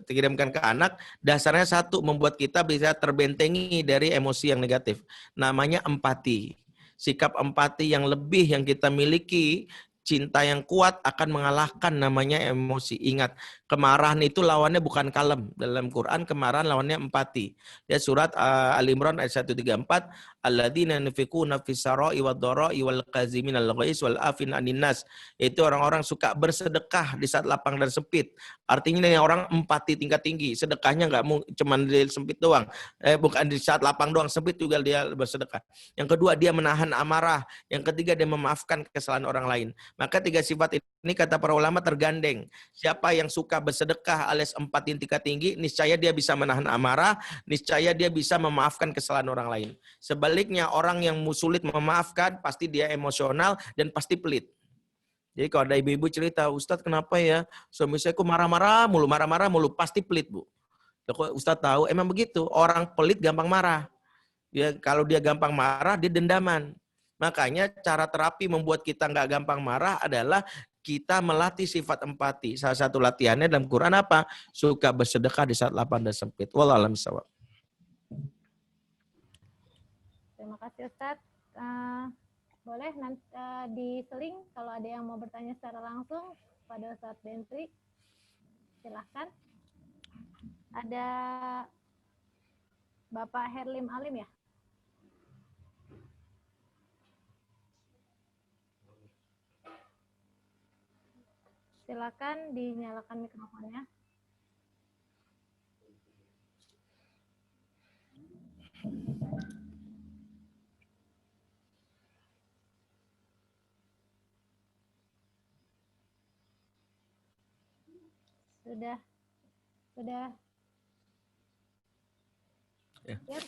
kirimkan ke anak dasarnya satu, membuat kita bisa terbentengi dari emosi yang negatif. Namanya empati. Sikap empati yang lebih yang kita miliki, cinta yang kuat akan mengalahkan namanya emosi. Ingat, kemarahan itu lawannya bukan kalem. Dalam Quran kemarahan lawannya empati. Ya, surat Al-Imran ayat 134, alladzina yunfiquna fis sarai wad dharai wal qaziminal ghaiz wal afin 'anil nas. Itu orang-orang suka bersedekah di saat lapang dan sempit. Artinya ini orang empati tingkat tinggi. Sedekahnya nggak cuma di sempit doang. Bukan di saat lapang doang, sempit juga dia bersedekah. Yang kedua, dia menahan amarah. Yang ketiga, dia memaafkan kesalahan orang lain. Maka tiga sifat ini kata para ulama tergandeng. Siapa yang suka bersedekah alias empati tingkat tinggi, niscaya dia bisa menahan amarah, niscaya dia bisa memaafkan kesalahan orang lain. Sebaliknya orang yang sulit memaafkan, pasti dia emosional dan pasti pelit. Jadi kalau ada ibu-ibu cerita, Ustadz kenapa ya suami saya kok marah-marah mulu, pasti pelit, Bu. Kok Ustadz tahu? Emang begitu, orang pelit gampang marah. Ya, kalau dia gampang marah, dia dendaman. Makanya cara terapi membuat kita nggak gampang marah adalah kita melatih sifat empati. Salah satu latihannya dalam Quran apa? Suka bersedekah di saat lapang dan sempit. Wallahu a'lam bishawab. Terima kasih Ustadz. Boleh nanti diseling kalau ada yang mau bertanya secara langsung pada Ustadz Bentri. Silahkan. Ada Bapak Herlim Alim ya? Silakan dinyalakan mikrofonnya. Sudah. Ya. Ya.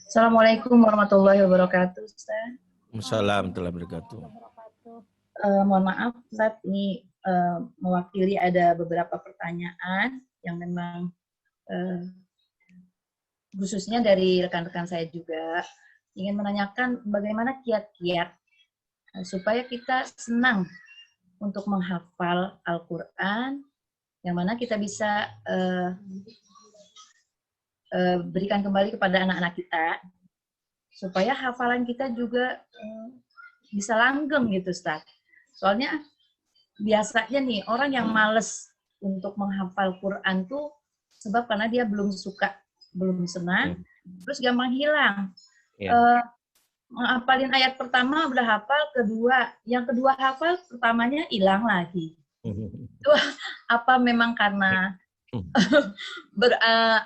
Assalamualaikum warahmatullahi wabarakatuh, Ustaz. Assalamualaikum warahmatullahi wabarakatuh. Mohon maaf, Ustaz, ini mewakili ada beberapa pertanyaan yang memang khususnya dari rekan-rekan saya juga ingin menanyakan bagaimana kiat-kiat supaya kita senang untuk menghafal Al-Quran, yang mana kita bisa berikan kembali kepada anak-anak kita, supaya hafalan kita juga bisa langgeng gitu, Ustaz. Soalnya biasanya nih orang yang males untuk menghafal Quran tuh sebab karena dia belum suka, belum senang, terus gampang hilang. Menghafalin ayat pertama udah hafal, yang kedua hafal, pertamanya hilang lagi. Itu apa memang karena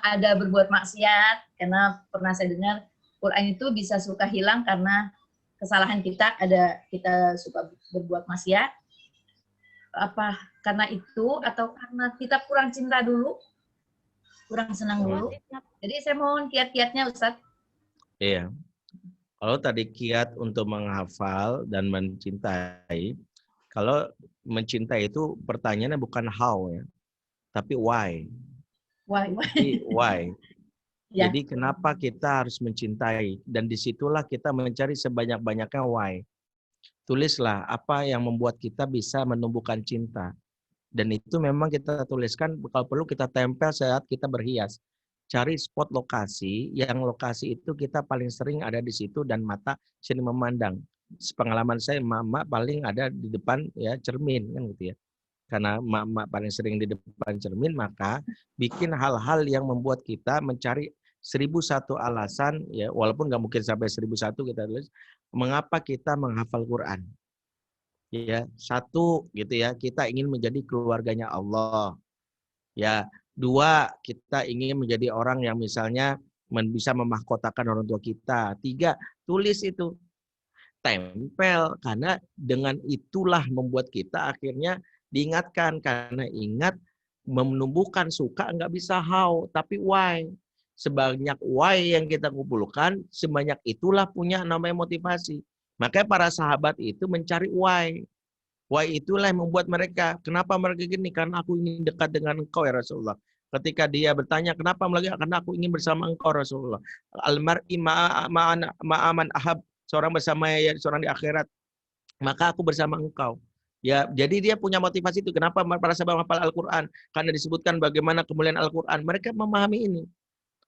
ada berbuat maksiat? Karena pernah saya dengar Quran itu bisa suka hilang karena kesalahan kita, kita suka berbuat maksiat. Apa karena itu atau karena kita kurang cinta dulu, kurang senang dulu? Jadi saya mohon kiat-kiatnya, Ustadz. Iya. Kalau tadi kiat untuk menghafal dan mencintai, kalau mencintai itu pertanyaannya bukan how ya, tapi why. Why? Ya. Jadi kenapa kita harus mencintai, dan disitulah kita mencari sebanyak-banyaknya why. Tulislah apa yang membuat kita bisa menumbuhkan cinta. Dan itu memang kita tuliskan, kalau perlu kita tempel saat kita berhias. Cari spot lokasi, yang lokasi itu kita paling sering ada di situ dan mata sering memandang. Pengalaman saya, emak-emak paling ada di depan ya cermin kan gitu ya. Karena emak-emak paling sering di depan cermin, maka bikin hal-hal yang membuat kita mencari 1001 alasan ya, walaupun nggak mungkin sampai 1001 kita tulis, mengapa kita menghafal Quran. Ya, satu gitu ya, kita ingin menjadi keluarganya Allah. Ya, dua, kita ingin menjadi orang yang misalnya bisa memahkotakan orang tua kita. Tiga, tulis itu. Tempel, karena dengan itulah membuat kita akhirnya diingatkan. Karena ingat, menumbuhkan suka nggak bisa how, tapi why. Sebanyak why yang kita kumpulkan, sebanyak itulah punya namanya motivasi. Makanya para sahabat itu mencari why. Wahai itulah yang membuat mereka. Kenapa mereka gini? Karena aku ingin dekat dengan engkau ya Rasulullah. Ketika dia bertanya, kenapa lagi? Karena aku ingin bersama engkau Rasulullah. Al-mar'i ma'aman ahab. Seorang bersama seorang di akhirat. Maka aku bersama engkau. Ya, jadi dia punya motivasi itu. Kenapa para sahabat menghafal Al-Quran? Karena disebutkan bagaimana kemuliaan Al-Quran. Mereka memahami ini.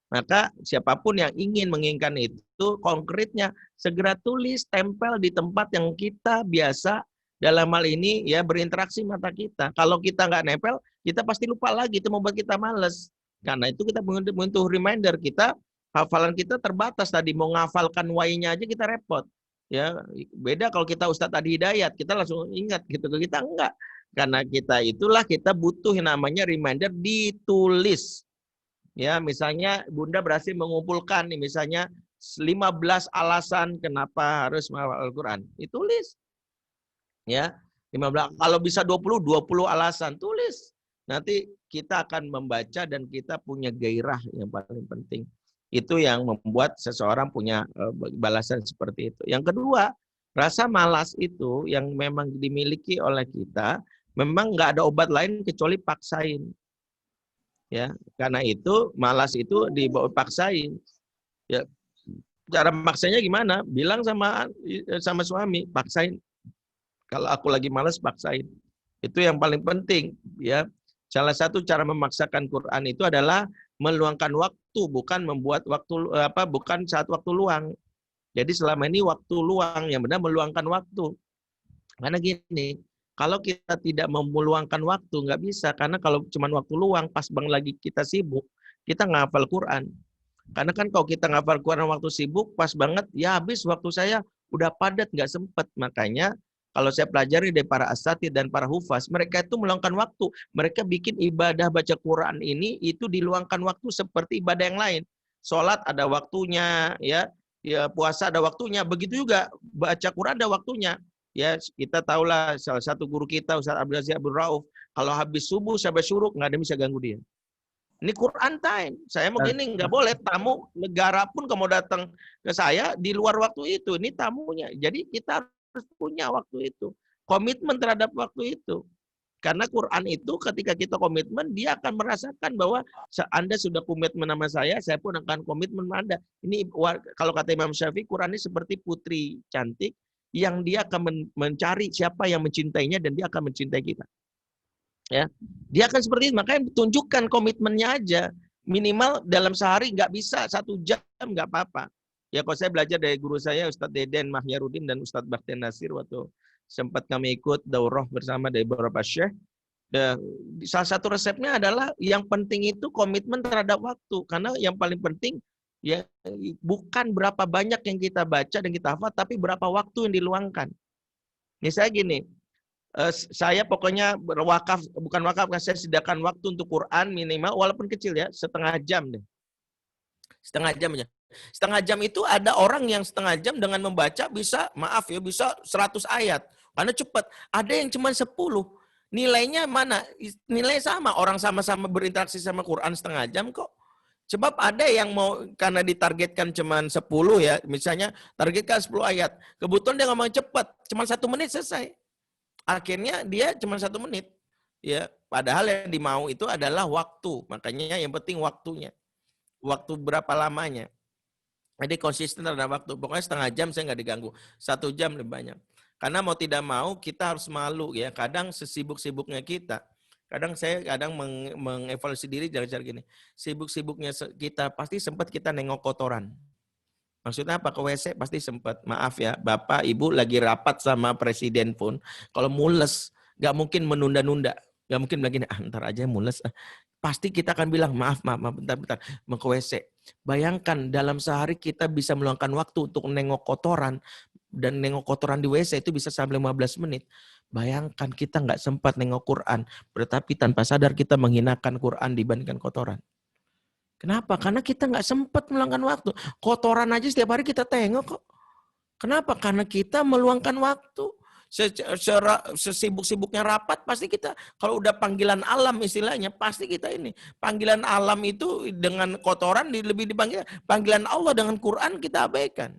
Maka siapapun yang ingin menginginkan itu, konkretnya segera tulis, tempel di tempat yang kita biasa dalam hal ini ya berinteraksi mata kita. Kalau kita nggak nempel, kita pasti lupa lagi. Itu membuat kita males. Karena itu kita butuh reminder kita, hafalan kita terbatas tadi. Mau ngafalkan Y-nya aja kita repot. Ya, beda kalau kita Ustadz Adi Hidayat, kita langsung ingat gitu. Kita enggak. Karena kita itulah kita butuh yang namanya reminder ditulis. Ya, misalnya Bunda berhasil mengumpulkan nih misalnya 15 alasan kenapa harus menghafal Al-Qur'an. Ditulis. Ya, 15 kalau bisa 20 alasan tulis. Nanti kita akan membaca dan kita punya gairah yang paling penting. Itu yang membuat seseorang punya balasan seperti itu. Yang kedua, rasa malas itu yang memang dimiliki oleh kita, memang nggak ada obat lain kecuali paksain. Ya, karena itu malas itu dibawa paksain. Ya, cara maksanya gimana? Bilang sama suami, paksain. Kalau aku lagi malas, paksain. Itu yang paling penting. Ya, salah satu cara memaksakan Quran itu adalah meluangkan waktu, bukan membuat waktu bukan saat waktu luang. Jadi selama ini waktu luang yang benar meluangkan waktu. Karena gini, kalau kita tidak meluangkan waktu nggak bisa, karena kalau cuma waktu luang pas bang lagi kita sibuk, kita ngafal Quran. Karena kan kalau kita ngafal Quran waktu sibuk, pas banget, ya habis waktu saya udah padat nggak sempet. Makanya kalau saya pelajari dari para asatidz dan para hufaz, mereka itu meluangkan waktu. Mereka bikin ibadah baca Quran ini itu diluangkan waktu seperti ibadah yang lain. Sholat ada waktunya, ya puasa ada waktunya. Begitu juga baca Quran ada waktunya. Ya kita tahulah salah satu guru kita Ustaz Abdul Aziz Abdul Rauf, kalau habis subuh sampai syuruk nggak ada yang bisa ganggu dia. Ini Quran time. Saya mau gini nggak boleh tamu negara pun kalau mau datang ke saya di luar waktu itu. Ini tamunya. Jadi kita harus punya waktu itu. Komitmen terhadap waktu itu. Karena Quran itu ketika kita komitmen, dia akan merasakan bahwa Anda sudah komitmen sama saya pun akan komitmen sama Anda. Ini kalau kata Imam Syafi'i, Quran ini seperti putri cantik yang dia akan mencari siapa yang mencintainya dan dia akan mencintai kita. Ya, dia akan seperti itu. Makanya tunjukkan komitmennya aja. Minimal dalam sehari nggak bisa 1 jam nggak apa-apa. Ya kalau saya belajar dari guru saya Ustadz Deden Mahyarudin dan Ustadz Bakhtiar Nasir waktu sempat kami ikut daurah bersama dari beberapa syekh. Salah satu resepnya adalah yang penting itu komitmen terhadap waktu. Karena yang paling penting ya bukan berapa banyak yang kita baca dan kita hafal, tapi berapa waktu yang diluangkan. Misalnya gini, saya pokoknya bukan wakaf, saya sediakan waktu untuk Quran minimal walaupun kecil ya, setengah jam deh. Setengah jam aja. Setengah jam itu ada orang yang setengah jam dengan membaca bisa 100 ayat. Karena cepat. Ada yang cuma 10. Nilainya mana? Nilai sama. Orang sama-sama berinteraksi sama Quran setengah jam kok. Sebab ada yang mau karena ditargetkan cuma 10 ya. Misalnya targetkan 10 ayat. Kebetulan dia ngomong cepat. Cuma 1 menit selesai. Akhirnya dia cuma 1 menit. Ya, padahal yang dimau itu adalah waktu. Makanya yang penting waktunya. Waktu berapa lamanya. Jadi konsisten terhadap waktu. Pokoknya setengah jam saya nggak diganggu. 1 jam lebih banyak. Karena mau tidak mau kita harus malu ya. Kadang sesibuk-sibuknya kita. Kadang saya mengevaluasi diri dengan cara gini. Sibuk-sibuknya kita pasti sempat kita nengok kotoran. Maksudnya apa? Ke WC pasti sempat. Maaf ya, Bapak, Ibu lagi rapat sama presiden pun. Kalau mules, nggak mungkin menunda-nunda. Nggak mungkin bilang gini, ntar aja mules. Pasti kita akan bilang, maaf, bentar, mau ke WC. Bayangkan dalam sehari kita bisa meluangkan waktu untuk nengok kotoran. Dan nengok kotoran di WC itu bisa sampai 15 menit. Bayangkan kita nggak sempat nengok Quran. Tetapi tanpa sadar kita menghinakan Quran dibandingkan kotoran. Kenapa? Karena kita nggak sempat meluangkan waktu. Kotoran aja setiap hari kita tengok kok. Kenapa? Karena kita meluangkan waktu. Sesibuk-sibuknya rapat pasti kita kalau udah panggilan alam istilahnya pasti kita ini panggilan alam itu dengan kotoran lebih dipanggil panggilan Allah dengan Quran kita abaikan.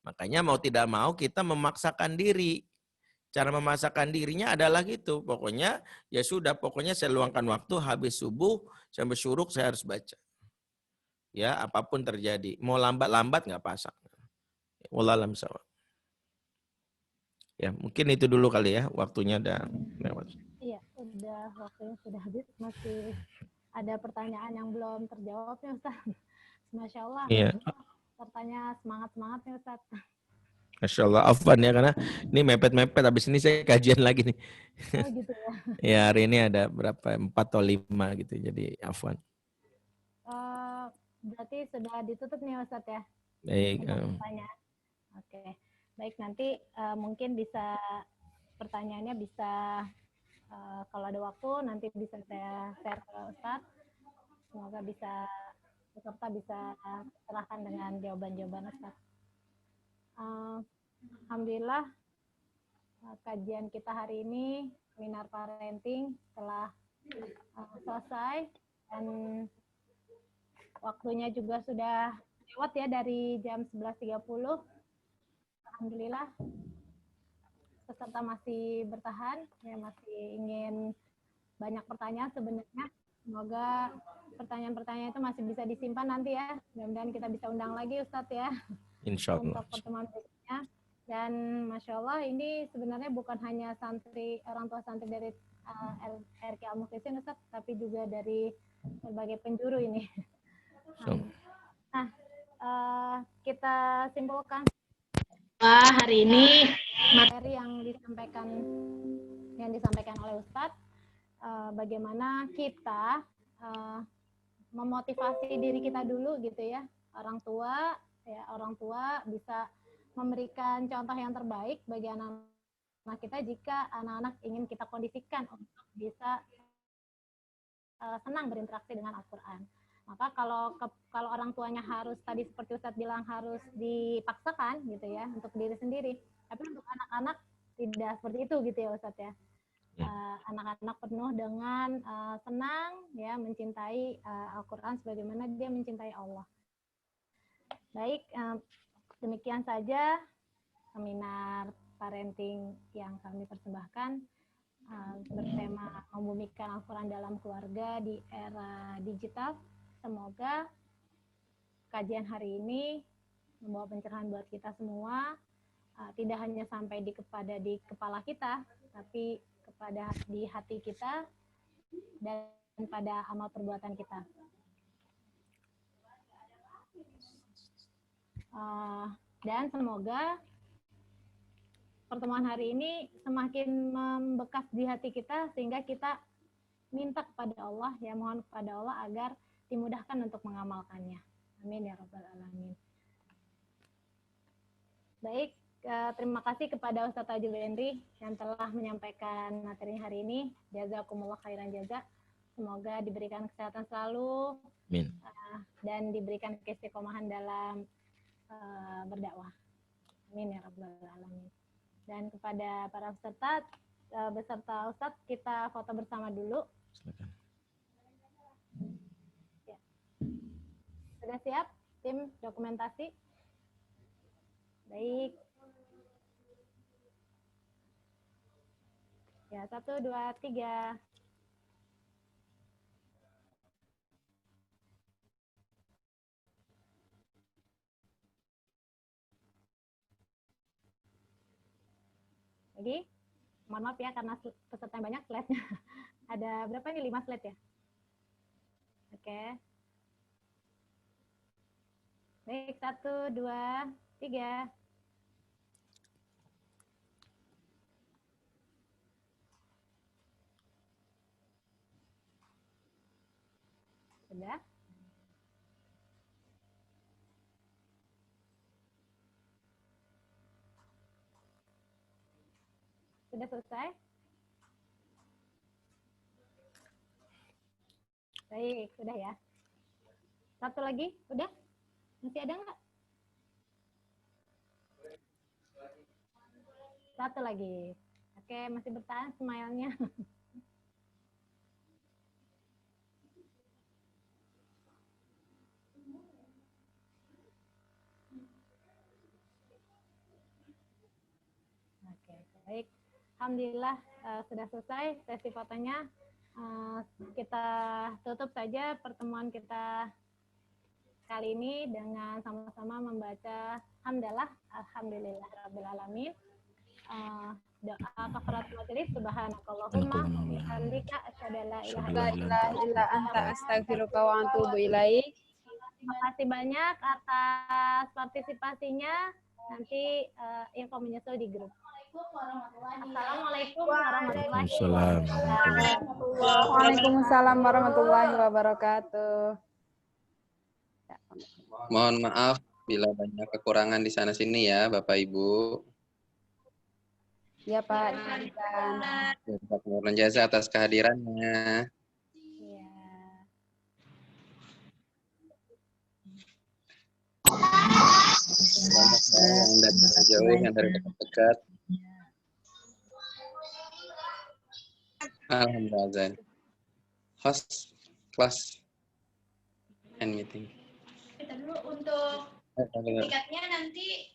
Makanya mau tidak mau kita memaksakan diri Cara memasakkan dirinya adalah gitu. Pokoknya ya sudah, pokoknya saya luangkan waktu habis subuh sampai syuruk saya harus baca. Ya, apapun terjadi. Mau lambat-lambat nggak pasak. Wallahualam sawab. Ya, mungkin itu dulu kali ya, waktunya udah lewat. Iya, udah waktunya sudah habis. Masih ada pertanyaan yang belum terjawab ya Ustaz. Masya Allah. Iya. Pertanyaan semangat-semangat ya Ustaz. Masya Allah, afwan ya, karena ini mepet-mepet. Habis ini saya kajian lagi nih. Oh gitu ya. Ya, hari ini ada berapa? 4 atau 5 gitu, jadi afwan. Berarti sudah ditutup nih Ustaz ya? Baik. Pertanyaan. Oke. Baik, nanti mungkin bisa pertanyaannya bisa kalau ada waktu nanti bisa saya share ke Ustaz. Semoga bisa peserta bisa serahkan dengan jawaban-jawaban Ustaz. Alhamdulillah kajian kita hari ini seminar parenting telah selesai dan waktunya juga sudah lewat ya dari jam 11.30. Alhamdulillah peserta masih bertahan, ya masih ingin banyak pertanyaan sebenarnya. Semoga pertanyaan-pertanyaan itu masih bisa disimpan nanti ya. Mudah-mudahan kita bisa undang lagi Ustadz ya. Insya Allah. Untuk pertemuan berikutnya. Dan Masya Allah ini sebenarnya bukan hanya santri, orang tua santri dari RK Al-Mukhlisin Ustadz, tapi juga dari berbagai penjuru ini. Nah, kita simpulkan hari ini materi yang disampaikan oleh Ustadz, bagaimana kita memotivasi diri kita dulu gitu ya, orang tua bisa memberikan contoh yang terbaik bagi anak-anak kita jika anak-anak ingin kita kondisikan untuk bisa senang berinteraksi dengan Al-Quran. Maka kalau orang tuanya harus tadi seperti Ustadz bilang harus dipaksakan gitu ya untuk diri sendiri. Tapi untuk anak-anak tidak seperti itu gitu ya Ustadz ya. Anak-anak penuh dengan senang ya mencintai Al-Quran sebagaimana dia mencintai Allah. Baik, demikian saja seminar parenting yang kami persembahkan bertema membumikan Al-Quran dalam keluarga di era digital. Semoga kajian hari ini membawa pencerahan buat kita semua, tidak hanya sampai di kepala kita, tapi di hati kita dan pada amal perbuatan kita. Dan semoga pertemuan hari ini semakin membekas di hati kita sehingga kita minta kepada Allah, ya mohon kepada Allah agar dimudahkan untuk mengamalkannya. Amin ya rabbal alamin. Baik, terima kasih kepada Ustadz Tajul Henry yang telah menyampaikan materi hari ini. Jazakumullah khairan jaza. Semoga diberikan kesehatan selalu. Amin. Dan diberikan keistiqomahan dalam berdakwah. Amin ya rabbal alamin. Dan kepada para peserta beserta Ustadz, kita foto bersama dulu. Silakan. Ya. Sudah siap tim dokumentasi? Baik. Ya, 1, 2, 3. Lagi, mohon maaf ya karena peserta yang banyak slide-nya. Ada berapa ini? 5 slide ya? Oke. Baik, 1, 2, 3. Sudah? Sudah selesai? Baik, sudah ya. Satu lagi, udah? Masih ada nggak? Satu lagi. Oke, masih bertahan smile-nya. Oke, baik. Alhamdulillah sudah selesai sesi fotonya. Kita tutup saja pertemuan kita kali ini dengan sama-sama membaca hamdalah alhamdulillahirabbil alamin. Doa kafaratul majelis subhanakallahumma wa bihamdika asyhadu an la ilaha illa anta astaghfiruka wa atubu ilaik. Terima kasih banyak atas partisipasinya. Nanti info menyusul di grup. Assalamualaikum warahmatullahi wabarakatuh. Waalaikumsalam warahmatullahi wabarakatuh. Mohon maaf bila banyak kekurangan di sana sini ya, Bapak Ibu. Ya Pak, dilanjutkan. Terima kasih jasa atas kehadirannya. Banyak yang dari jauh, yang dari dekat-dekat. Alhamdulillah. Host class and meeting. Kita dulu untuk tiketnya nanti